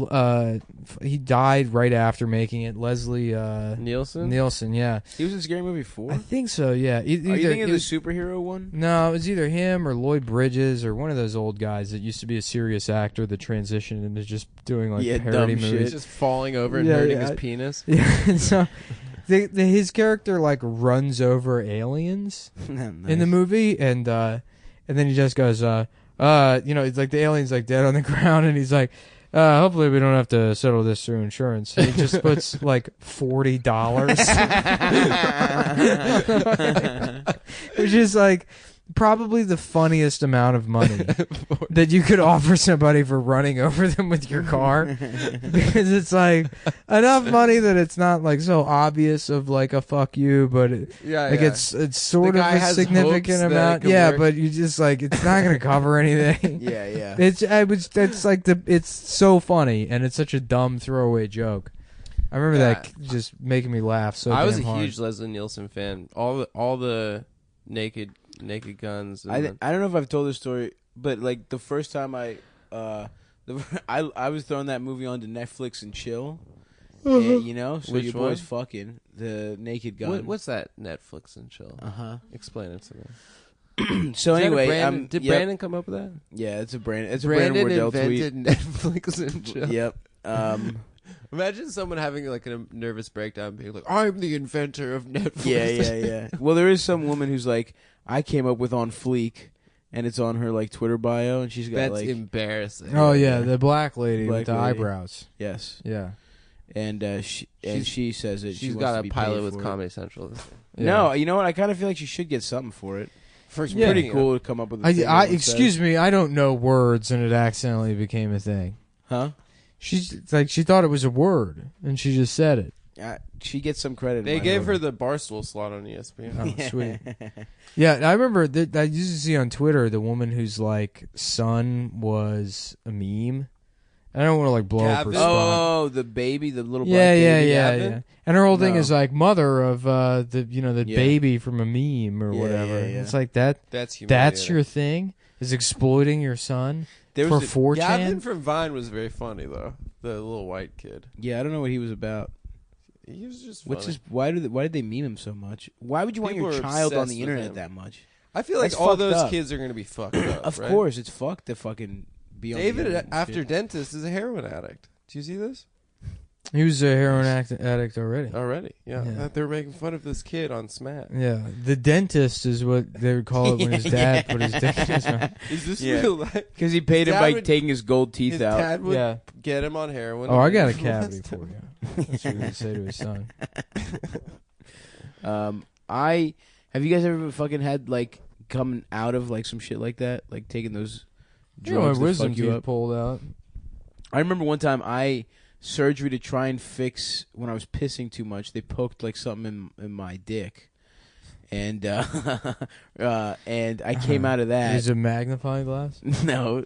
He died right after making it. Leslie Nielsen. Yeah, He was in Scary Movie 4? I think so. Yeah. Are you thinking of the superhero one? No, it was either him or Lloyd Bridges or one of those old guys that used to be a serious actor that transitioned into just doing like parody dumb shit. movies. Just falling over and Yeah, hurting yeah. his penis. Yeah, and so his character like runs over aliens in the movie, and then he just goes, it's like the alien's like dead on the ground, and he's like, hopefully we don't have to settle this through insurance. And he just puts like $40, which is like probably the funniest amount of money that you could offer somebody for running over them with your car, because it's like enough money that it's not like so obvious of like a fuck you, but it's sort The of guy a has significant hopes that amount. it could Yeah, work. but you just like it's not going to cover anything. Yeah. It's like it's so funny, and it's such a dumb throwaway joke. I remember that just making me laugh so I was a damn hard. huge Leslie Nielsen fan. All the naked guns. And I don't know if I've told this story, but like the first time I was throwing that movie onto Netflix and chill, and, so Which your boy's one? fucking the Naked Gun. what's that Netflix and chill? Explain it to me. So Is that a anyway, Brandon, did yep. Brandon come up with that? Yeah, it's a Brandon. It's a Brandon Brandon Wardell tweet. invented Netflix and chill. Yep. Imagine someone having like a nervous breakdown, being like, "I'm the inventor of Netflix." Yeah. Well, there is some woman who's like, I came up with On Fleek, and it's on her like Twitter bio, and she's got That's like Oh embarrassing. yeah, the black lady Black with the lady. eyebrows. yes, Yeah. and she says that She's she got wants to a be pilot paid with for it. Comedy Central. No, you know what? I kind of feel like she should get something for it. It's Yeah. pretty cool to come up with. A thing I everyone excuse says. me, I don't know words, and it accidentally became a thing. Huh? She's like she thought it was a word, and she just said it. She gets some credit. in They my gave book. her the Barstool slot on ESPN. Oh, sweet. Yeah, I remember that I used to see on Twitter the woman whose like son was a meme. I don't want to like blow up her Gavin? spot. Oh, the baby, the little Yeah, black yeah, baby. yeah, Gavin? yeah. And her whole thing No. is like mother of the Yeah. baby from a meme or Yeah, whatever. yeah, yeah. It's like that. That's That's your thing, is exploiting your son There for was a- 4chan. Gavin from Vine was very funny though. The little white kid. Yeah, I don't know what he was about. He was just What's funny. his? Why did they meme him so much? Why would you want People your are child on obsessed the with internet him. that much? I feel like That's all fucked those up. kids are going to be fucked up. Of right? course, it's fucked to fucking be on the David, internet and after shit. dentist, is a heroin addict. Do you see this? He was a heroin addict already. Already, yeah. Yeah. They're making fun of this kid on Smack. Yeah, the dentist is what they would call it when his dad put his dick in his mouth. Is this Yeah. real life? Because he paid him Dad by would- taking his gold teeth His out. dad would Yeah. get him on heroin. Oh, I and got a then cavity molest for him. you. That's what he would say to his son. I have you guys ever fucking had like coming out of like some shit like that, like taking those You know, my drugs that wisdom fuck you teeth up? pulled out. I remember one time I surgery to try and fix when I was pissing too much. They poked like something in my dick, and and I came out of that. Is it a magnifying glass? No,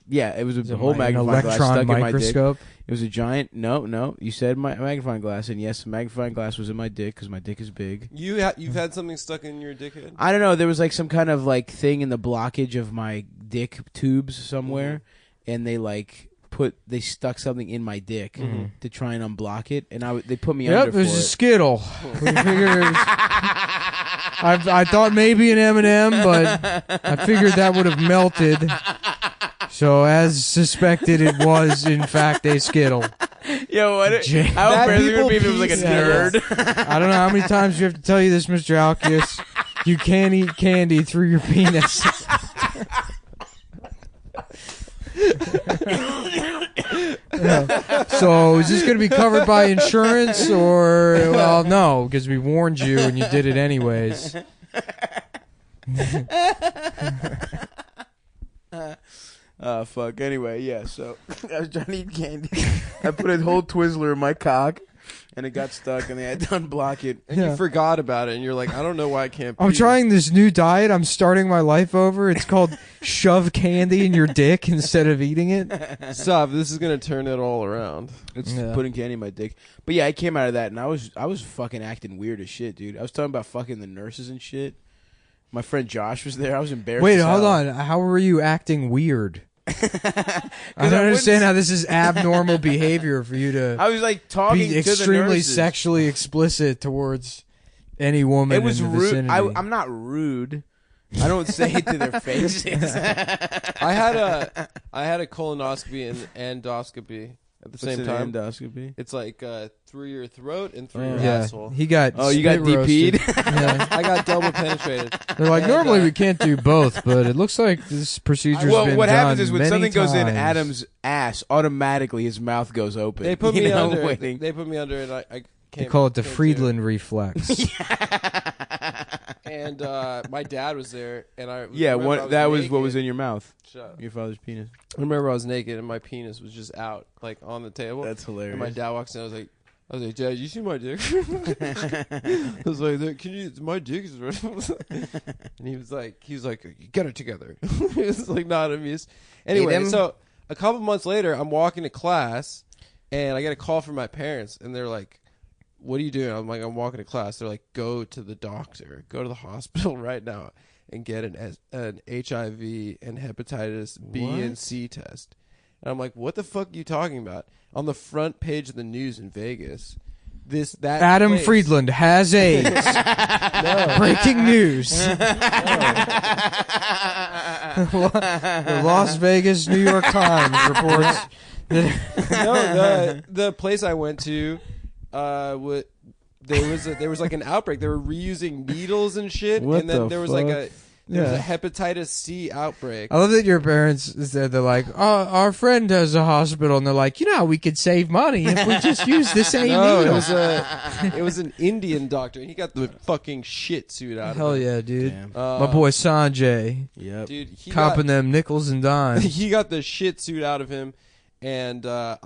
yeah, it was Is a it whole an magnifying glass electron stuck in my dick. microscope? It was a giant. No. You said magnifying glass, and yes, the magnifying glass was in my dick because my dick is big. You've had something stuck in your dickhead? I don't know. There was like some kind of like thing in the blockage of my dick tubes somewhere, and they stuck something in my dick to try and unblock it, and they put me under Yep, for there's a it. Skittle. We figured it was, I thought maybe an M&M, but I figured that would have melted. So, as suspected, it was in fact a Skittle. Yo, what? Jay- How That embarrassing it would be if it people was like a piece- nerd. I don't know how many times you have to tell you this, Mr. Alkius. You can't eat candy through your penis. So is this going to be covered by insurance or well no because we warned you and you did it anyways. Fuck. Anyway, yeah. So I was trying to eat candy. I put a whole Twizzler in my cock, and it got stuck, and they had to unblock it. And you forgot about it, and you're like, I don't know why I can't I'm pee. trying this new diet. I'm starting my life over. It's called shove candy in your dick instead of eating it. Stop, this is going to turn it all around. It's Yeah. putting candy in my dick. But yeah, I came out of that, and I was fucking acting weird as shit, dude. I was talking about fucking the nurses and shit. My friend Josh was there. I was embarrassed. Wait, as hold hell. on. How were you acting weird? I don't I understand wouldn't- how this is abnormal behavior for you to I was like talking be to the extremely nurses. sexually explicit towards any woman It was in the rude. vicinity. I'm not rude. I don't say it to their faces. I had a colonoscopy and endoscopy at the same time. Endoscopy. It's like through your throat and through your yeah, asshole. he got. Oh, you got spit roasted. DP'd? Yeah. I got double penetrated. They're like, And, normally we can't do both, but it looks like this procedure's Well, been what done happens is when many something goes in times. Adam's ass, automatically his mouth goes open. They put You me know, under. waiting. They put me under, and I They came. call it the came to. Friedland reflex. And my dad was there, and I Yeah, remember I that was what naked. was in your mouth. Shut up. Your father's penis. I remember I was naked, and my penis was just out, like on the table. That's hilarious. And my dad walks in. I was like, Dad, you see my dick? I was like, can you? My dick is red. And he was like, get it together. He was like not amused. Anyway, them? so a couple months later, I'm walking to class, and I get a call from my parents, and they're like, what are you doing? I'm like, I'm walking to class. They're like, go to the doctor, go to the hospital right now, and get an HIV and hepatitis B What? and C test. And I'm like, what the fuck are you talking about? On the front page of the news in Vegas, that Adam place- Friedland has AIDS. No. Breaking news. The Las Vegas New York Times reports. No, the place I went to, there was like an outbreak. They were reusing needles and shit, What and then the there was like fuck? there was a hepatitis C outbreak. I love that your parents said they're like, oh, our friend has a hospital, and they're like, you know, how we could save money if we just use the same No, needle. it was an Indian doctor, and he got the fucking shit suit out Hell of it. yeah, dude. Damn. My boy Sanjay, Yep. Dude, he copping them nickels and dimes. he got the shit suit out of him, and I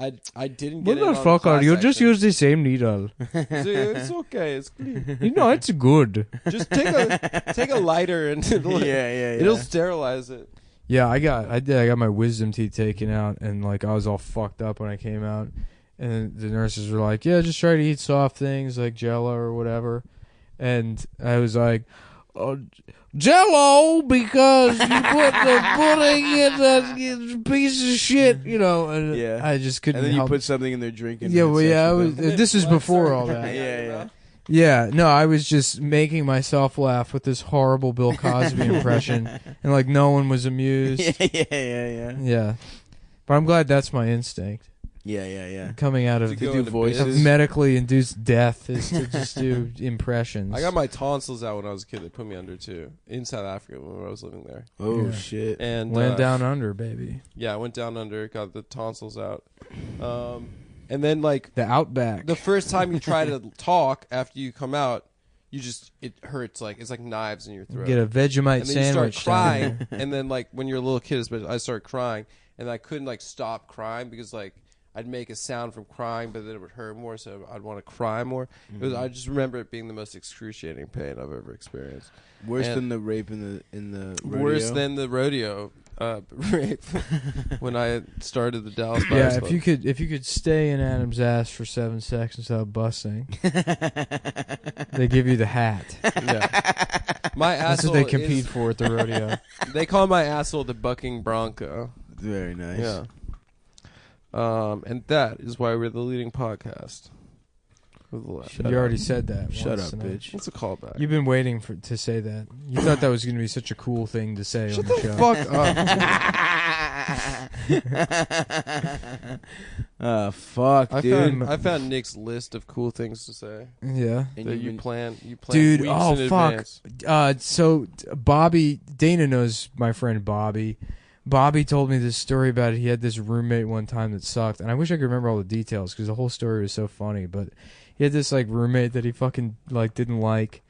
didn't What get it the on fuck class are you? Just action. use the same needle. It's okay, it's clean. You know, it's good. Just take a lighter and it'll sterilize it. Yeah, I got my wisdom teeth taken out, and like I was all fucked up when I came out, and the nurses were like, "Yeah, just try to eat soft things like Jello or whatever," and I was like, "Oh, Jello, because you put the pudding in the piece of shit," you know, and Yeah. I just couldn't And then you help. put something in their drink. And Yeah, had well, sex yeah, I with was, them. this is before all that. Yeah. Yeah, no, I was just making myself laugh with this horrible Bill Cosby impression, and like no one was amused. Yeah. Yeah, but I'm glad that's my instinct. Yeah. Coming out To of, go do into voices. of biz. medically induced death is to just do impressions. I got my tonsils out when I was a kid. They put me under too in South Africa when I was living there. Oh Yeah. shit. And Land down under, baby. Yeah, I went down under, got the tonsils out, and then like The Outback. the first time you try to talk after you come out, it hurts like it's like knives in your throat. Get a Vegemite and then you sandwich. start down crying, and then like when you're a little kid, especially, I started crying, and I couldn't like stop crying because like I'd make a sound from crying, but then it would hurt more, so I'd want to cry more. I just remember it being the most excruciating pain I've ever experienced. Worse than the rape in the rodeo? Worse than the rodeo rape when I started the Dallas Buyers Club. if you could stay in Adam's ass for 7 seconds without busting, they give you the hat. Yeah. My asshole That's what they compete for at the rodeo. They call my asshole the bucking bronco. Very nice. Yeah. And that is why we're the leading podcast. You already said that. Shut once up, tonight. bitch. What's a callback? You've been waiting to say that. You thought that was going to be such a cool thing to say on the show. Fuck up. Fuck, dude. I found Nick's list of cool things to say. Yeah. That you plan dude, weeks oh, in fuck. advance. So Bobby, Dana knows my friend Bobby. Bobby told me this story about it. He had this roommate one time that sucked, and I wish I could remember all the details because the whole story was so funny. But he had this like roommate that he fucking like didn't like,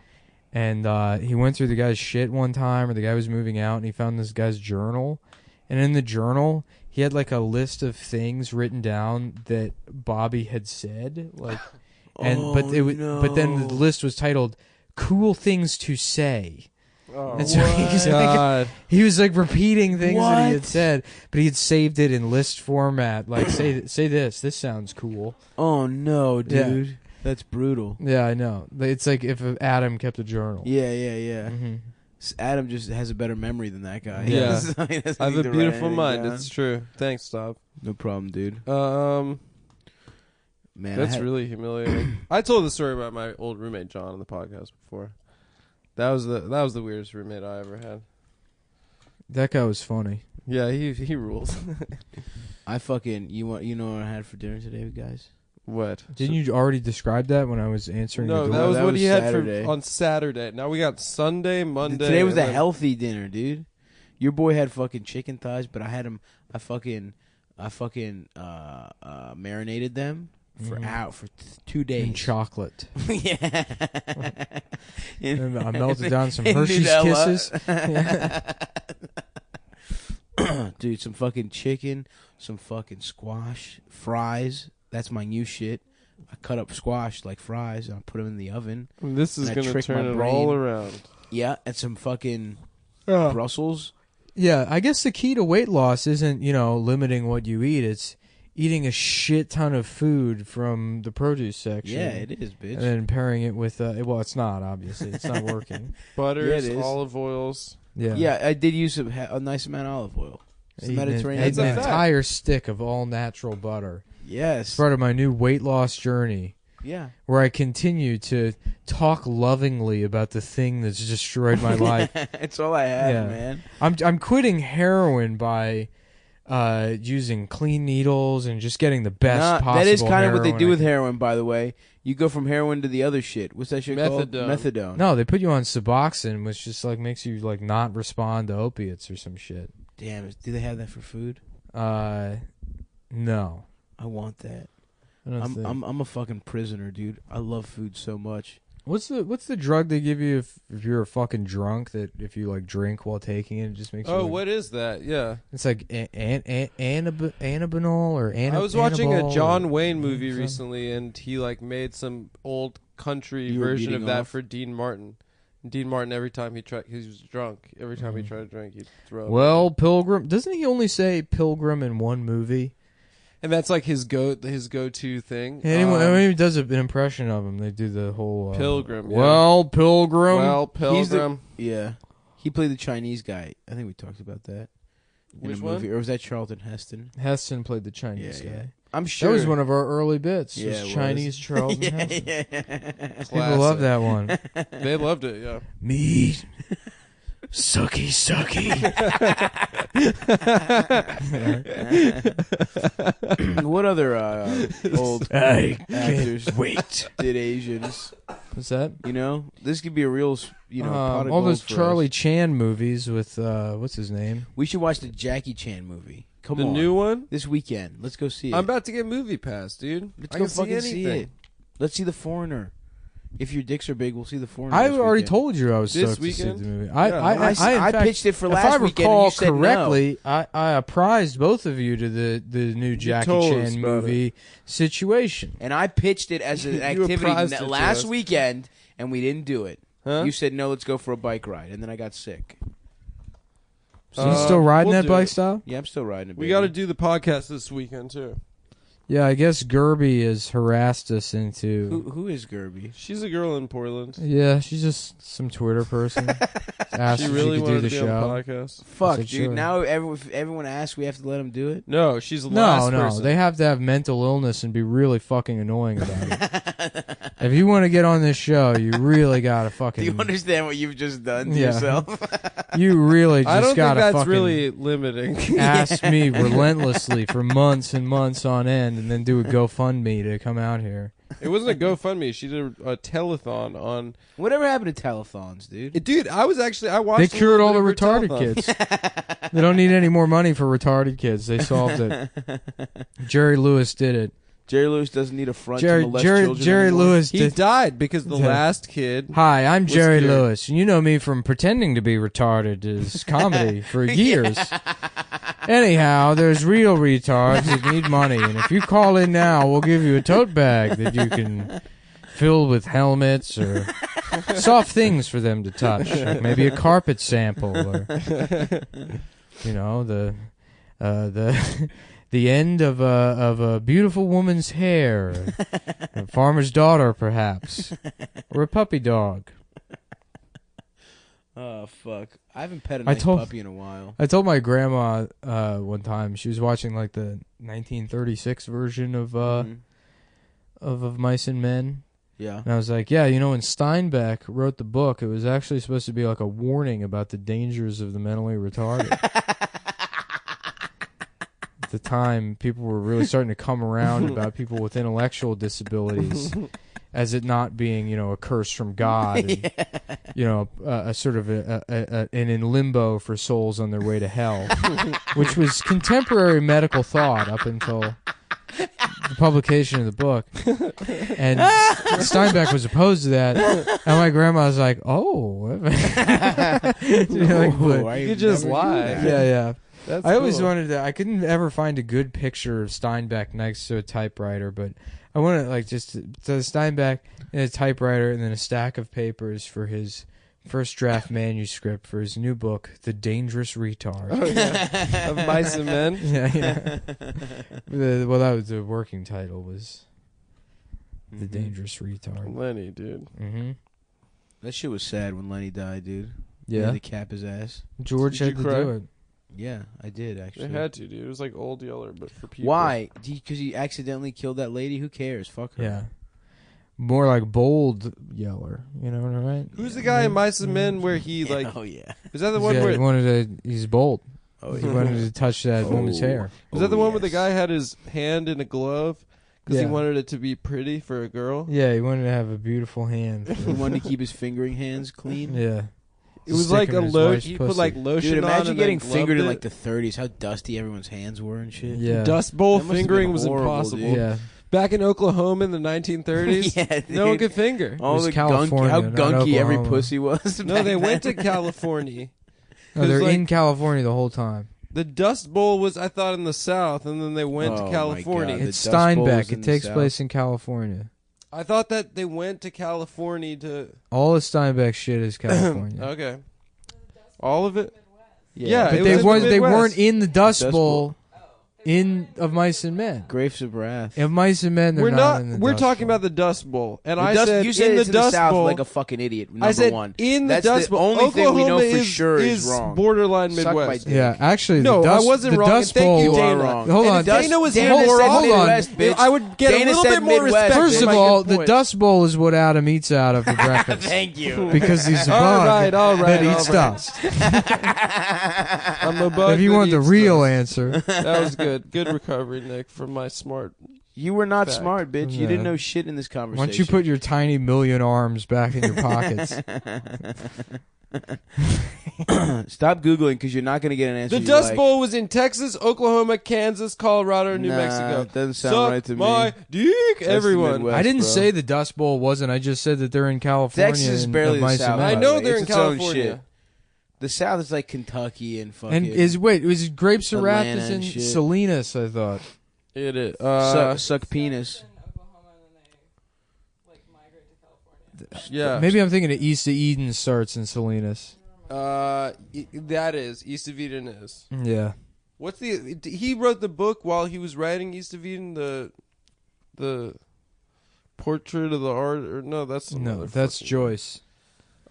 and he went through the guy's shit one time, or the guy was moving out, and he found this guy's journal, and in the journal he had like a list of things written down that Bobby had said, like, and but then the list was titled "Cool Things to Say." Oh, and so he was like repeating things that he had said, but he had saved it in list format. Like, say this. This sounds cool. Oh no, dude, yeah. That's brutal. Yeah, I know. It's like if Adam kept a journal. Yeah. Mm-hmm. Adam just has a better memory than that guy. Yeah, So I have a beautiful mind. Down. It's true. Thanks, Stop. No problem, dude. Man, that's really really humiliating. I told the story about my old roommate John on the podcast before. That was the weirdest roommate I ever had. That guy was funny. Yeah, he rules. I fucking you know what I had for dinner today, guys? What? Didn't you already describe that when I was answering No, the that door? was what he Saturday. had on Saturday. Now we got Sunday, Monday. Today was a healthy dinner, dude. Your boy had fucking chicken thighs, but I had him. I fucking marinated them for 2 days in chocolate. Yeah. And I melted down some in Hershey's Nutella. Kisses. Dude, some fucking chicken, some fucking squash, fries. That's my new shit. I cut up squash like fries and I put them in the oven. This is And I gonna tricked turn my it brain. all around. Yeah, and some fucking Brussels. Yeah, I guess the key to weight loss isn't, limiting what you eat. It's eating a shit ton of food from the produce section. Yeah, it is, bitch. And then pairing it with, well, it's not, obviously. It's not working. Butters, Yeah, it is. olive oils. Yeah. Yeah, I did use a nice amount of olive oil. It's the Mediterranean. An It's a entire stick of all natural butter. Yes. It's part of my new weight loss journey, Yeah. where I continue to talk lovingly about the thing that's destroyed my life. It's all I have, Yeah. man. I'm quitting heroin by using clean needles and just getting the best possible. That is kind of what they heroin do I with can. heroin, by the way. You go from heroin to the other shit. What's that shit called? Methadone. No, they put you on Suboxone, which just like makes you like not respond to opiates or some shit. Damn, do they have that for food? No. I want that. I don't think. I'm a fucking prisoner, dude. I love food so much. What's the drug they give you if you're a fucking drunk, that if you like drink while taking it just makes you Oh, like, what is that? Yeah. it's like Anabinol or I was watching a Anabol John or- Wayne movie something. recently, and he like made some old country You were version of beating that off? for Dean Martin. Dean Martin, every time he was drunk. Every time he tried to drink, he'd throw up. Well, Pilgrim, doesn't he only say Pilgrim in one movie? And that's like his go-to thing. Anyone who does an impression of him, they do the whole Pilgrim, yeah. Well, Pilgrim. Well, He's the- Pilgrim. Yeah. He played the Chinese guy. I think we talked about that. In Which a movie. one? Or was that Charlton Heston? Heston played the Chinese Yeah, yeah. guy. I'm sure. That was one of our early bits. Yeah, was it was. Chinese Charlton yeah, Heston. yeah. People love that one. They loved it, yeah. Meat. Sucky, sucky. What other old I actors can't wait. did Asians? What's that? You know, this could be a real, pot of all gold those for Charlie us. Chan movies with what's his name? We should watch the Jackie Chan movie. Come The on, new one? this weekend. Let's go see it. I'm about to get Movie Pass, dude. Let's I go can see fucking see anything. it. Let's see The Foreigner. If your dicks are big, we'll see the foreigner. I this already weekend. told you I was This stoked to see weekend? the movie. Yeah. I in I fact, pitched it for if last I weekend. And recall you said correctly, I apprised both of you to the new Jackie told us Chan about movie situation. And I pitched it as an You activity apprised it to last us. weekend, and we didn't do it. Huh? You said no, let's go for a bike ride, and then I got sick. So you still riding we'll that do bike it. style? Yeah, I'm still riding it. We got to do the podcast this weekend too. Yeah, I guess Gerby has harassed us into. Who is Gerby? She's a girl in Portland. Yeah, she's just some Twitter person. Asked She if really she could do wanted the to be on the show. podcast. Fuck, said dude. sure. Now if everyone asks, we have to let them do it. No, she's the No, last no, person. they have to have mental illness and be really fucking annoying about it. If you want to get on this show, you really gotta fucking. Do you understand what you've just done to Yeah. yourself? You really just I don't think gotta that's fucking really limiting. ask me relentlessly for months and months on end, and then do a GoFundMe to come out here. It wasn't a GoFundMe. She did a telethon on. Whatever happened to telethons, dude? Dude, I watched. They a cured little all the bit of her retarded telethon. kids. They don't need any more money for retarded kids. They solved it. Jerry Lewis did it. Jerry Lewis doesn't need a front Jerry to molest children Jerry anymore. Lewis He did. died because the Yeah. last kid. Hi, I'm was Jerry cured. Lewis. You know me from pretending to be retarded as comedy for years. Anyhow, there's real retards that need money, and if you call in now, we'll give you a tote bag that you can fill with helmets or soft things for them to touch, like maybe a carpet sample, or you know the the end of a beautiful woman's hair, a farmer's daughter, perhaps, or a puppy dog. Oh fuck! I haven't pet a I nice told- puppy in a while. I told my grandma one time, she was watching like the 1936 version of of Mice and Men, Yeah. and I was like, yeah, you know, when Steinbeck wrote the book, it was actually supposed to be like a warning about the dangers of the mentally retarded. At the time, people were really starting to come around about people with intellectual disabilities as it not being, you know, a curse from God, and, you know, a sort of an in limbo for souls on their way to hell, which was contemporary medical thought up until the publication of the book. And Steinbeck was opposed to that, and my grandma was like, "Oh, you know, like, but- I You could just never knew lie. that. yeah." That's I always cool. wanted to. I couldn't ever find a good picture of Steinbeck next to a typewriter, but I wanted like just so Steinbeck and a typewriter and then a stack of papers for his first draft manuscript for his new book, The Dangerous Retard. Oh, yeah. Of Mice and Men. Yeah. Well, that was the working title was The Mhm. Dangerous Retard. Lenny, dude. Mm-hmm. That shit was sad when Lenny died, dude. They Yeah, had to cap his ass. George Did had you to cry? do it. Yeah, I did They actually. had to, dude. It was like Old Yeller, but for people. Why? Because he accidentally killed that lady. Who cares? Fuck her. Yeah, more like Bold Yeller. You know what I mean? Who's the guy in Mice and Men where he like? Oh yeah. Was that the one Yeah, where? he wanted to. He's bold. Oh He yeah. wanted to touch that woman's Oh. hair. Was that the one where the yes. guy had his hand in a glove because Yeah. he wanted it to be pretty for a girl? Yeah, he wanted to have a beautiful hand. He wanted to keep his fingering hands clean. Yeah. It was Stick like him a in his lo- wife's he put pussy. like lotion Dude, on imagine and getting then fingered in gloved like the 30s. How dusty everyone's hands were and shit. Yeah. Dust Bowl That must have fingering been was horrible, impossible. dude. Yeah. Back in Oklahoma in the 1930s, Yeah, dude. no one could finger. All was the California, how not gunky every Oklahoma. pussy was. No, back they went to then. California. No, they're 'Cause, like, in California the whole time. The Dust Bowl was, I thought, in the South, and then they went Oh, to my California. God. It's Dust Bowl Steinbeck. was in It the takes South? place in California. I thought that they went to California to. All of Steinbeck shit is California. Okay. All of it? Yeah, it But was they in the weren't. They Midwest. weren't in the Dust Dust Bowl. Of Mice and Men. Grapes of Wrath. Of Mice and Men, they're We're not. In the we're Dust talking Bowl. about the Dust Bowl. And The I dust, said, you said in it's the in the Dust South Bowl. like a fucking idiot. Number I said, one. in the That's Dust the Bowl. only thing we know Oklahoma for is, sure is wrong. borderline Suck my Midwest. dick. Yeah, actually, No, the Dust, I wasn't the wrong. Dust Thank Bowl. you, You are Dana. wrong. Hold And on. Dana Dana was Dana more said wrong. Midwest, bitch. I would get Dana a little said bit more Midwest. respect. First That's of my all, good the point. Dust Bowl is what Adam eats out of for breakfast. Thank you. Because he's a All bug right, all right, that all eats right. dust. I'm a bug If you that want the eats real dust. answer, That was good. Good recovery, Nick, from my smart. You were not Fact. smart, bitch. You Yeah. didn't know shit in this conversation. why don't you put your tiny million arms back in your pockets? Stop Googling because you're not going to get an answer. The Dust Bowl was in Texas, Oklahoma, Kansas, Colorado, and New Mexico. Doesn't sound Suck right to me. my dick, the everyone. Midwest. I didn't bro. say the Dust Bowl wasn't. I just said that they're in California. Texas is and barely of the mice South. and I men. know by the way. they're in It's its own California. shit. The South is like Kentucky and fucking. And was Grapes of Wrath Atlanta is and in shit. Salinas? I thought. It is. suck penis. Yeah. Maybe I'm thinking of East of Eden starts in Salinas. That is East of Eden is. Yeah. What's he wrote the book while he was writing East of Eden, the portrait of the art, or no, that's No, that's fucking- Joyce.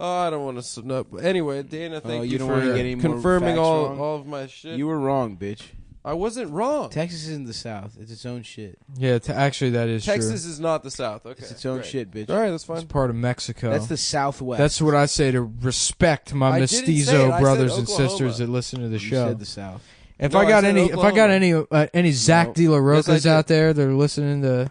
Oh, I don't want to snub. Anyway, Dana, thank you you don't for wanna get any more confirming facts all wrong? of my shit. You were wrong, bitch. I wasn't wrong. Texas isn't the South. It's its own shit. Yeah, actually that is Texas is not the South. Okay, It's its own great. shit, bitch. All right, that's true. It's fine. part of Mexico. That's the Southwest. That's what I say to respect my I didn't say it. I mestizo said brothers and Oklahoma. sisters that listen to the you show. said the South. If No, I got I said any, if I got any Zach No. De La Yes, I Rocas did. out there that are listening to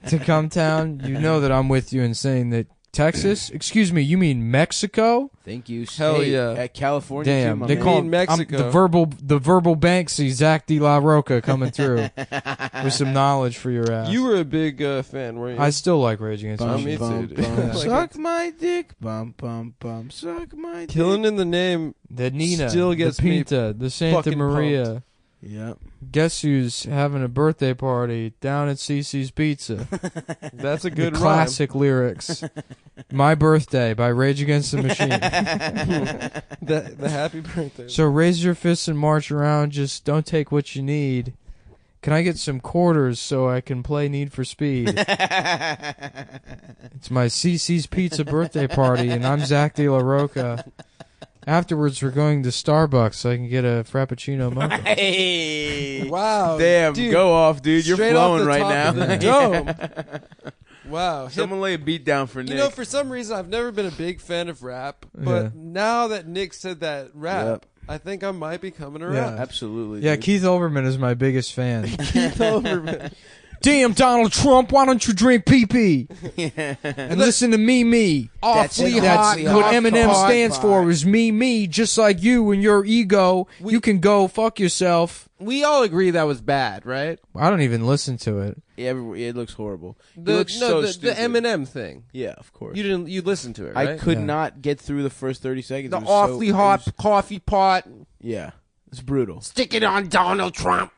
Cumtown, you know that I'm with you in saying that Texas. Excuse me, you mean Mexico? Thank you. Hell Hey, yeah. At California, Damn, too, my they man. call In Mexico. the verbal Banksy, Zach De La Roca coming through with some knowledge for your ass. You were a big fan, weren't you? I still like Rage Against the Bum, me Machine. too, bum, dude. bum. Suck my dick. Bum, bum, bum. Suck my dick. Killing in the name. The Nina, Still gets the me Pinta, the Santa fucking Maria. Yep. Guess who's having a birthday party down at CC's Pizza? That's a The good classic lyrics. My Birthday by Rage Against the Machine. rhyme. The happy birthday. So raise your fists and march around. Just don't take what you need. Can I get some quarters so I can play Need for Speed? It's my CC's Pizza birthday party, and I'm Zach De La Roca. Afterwards, we're going to Starbucks so I can get a Frappuccino mocha. Hey. Wow. Damn, dude, go off, dude. You're straight off flowing the right top now. of the dome. Wow. Hip- Someone lay a beat down for Nick. You know, for some reason, I've never been a big fan of rap, but Yeah. now that Nick said that rap, Yep. I think I might be coming Yeah. around. Absolutely. Yeah, dude. Keith Olbermann is my biggest fan. Keith Olbermann. Damn, Donald Trump, why don't you drink pee-pee? And listen to me. That's Awfully it. hot. Awfully What hot. Eminem Hot stands pot. for is me. Just like you and your ego. You can go fuck yourself. We all agree that was bad, right? I don't even listen to it. Yeah, it looks horrible. He The looks so the stupid. Eminem thing. Yeah, of course. You listened to it, right? I could Yeah. not get through the first 30 seconds. The It was awfully so, hot it was- coffee pot. Yeah, it's brutal. Stick it on Donald Trump.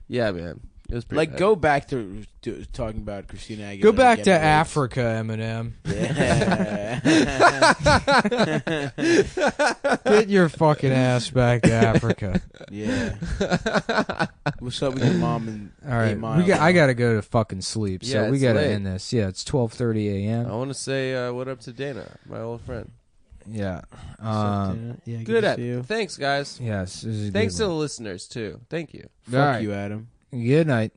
Yeah, man. It was pretty Like, bad. go back to talking about Christina Aguilera. Go back to getting raped. Africa, Eminem. Yeah. Get your fucking ass back to Africa. Yeah. What's up with your mom and All right, 8 Mile? I gotta go to fucking sleep, so Yeah, we it's gotta late. end this. Yeah, it's 12:30 I a.m. want to say what up to Dana, my old friend. Yeah. Yeah, Good to at see you. Thanks, guys. Yes. This is a Thanks good to one. the listeners too. Thank you. Fuck All right. you, Adam. Good night.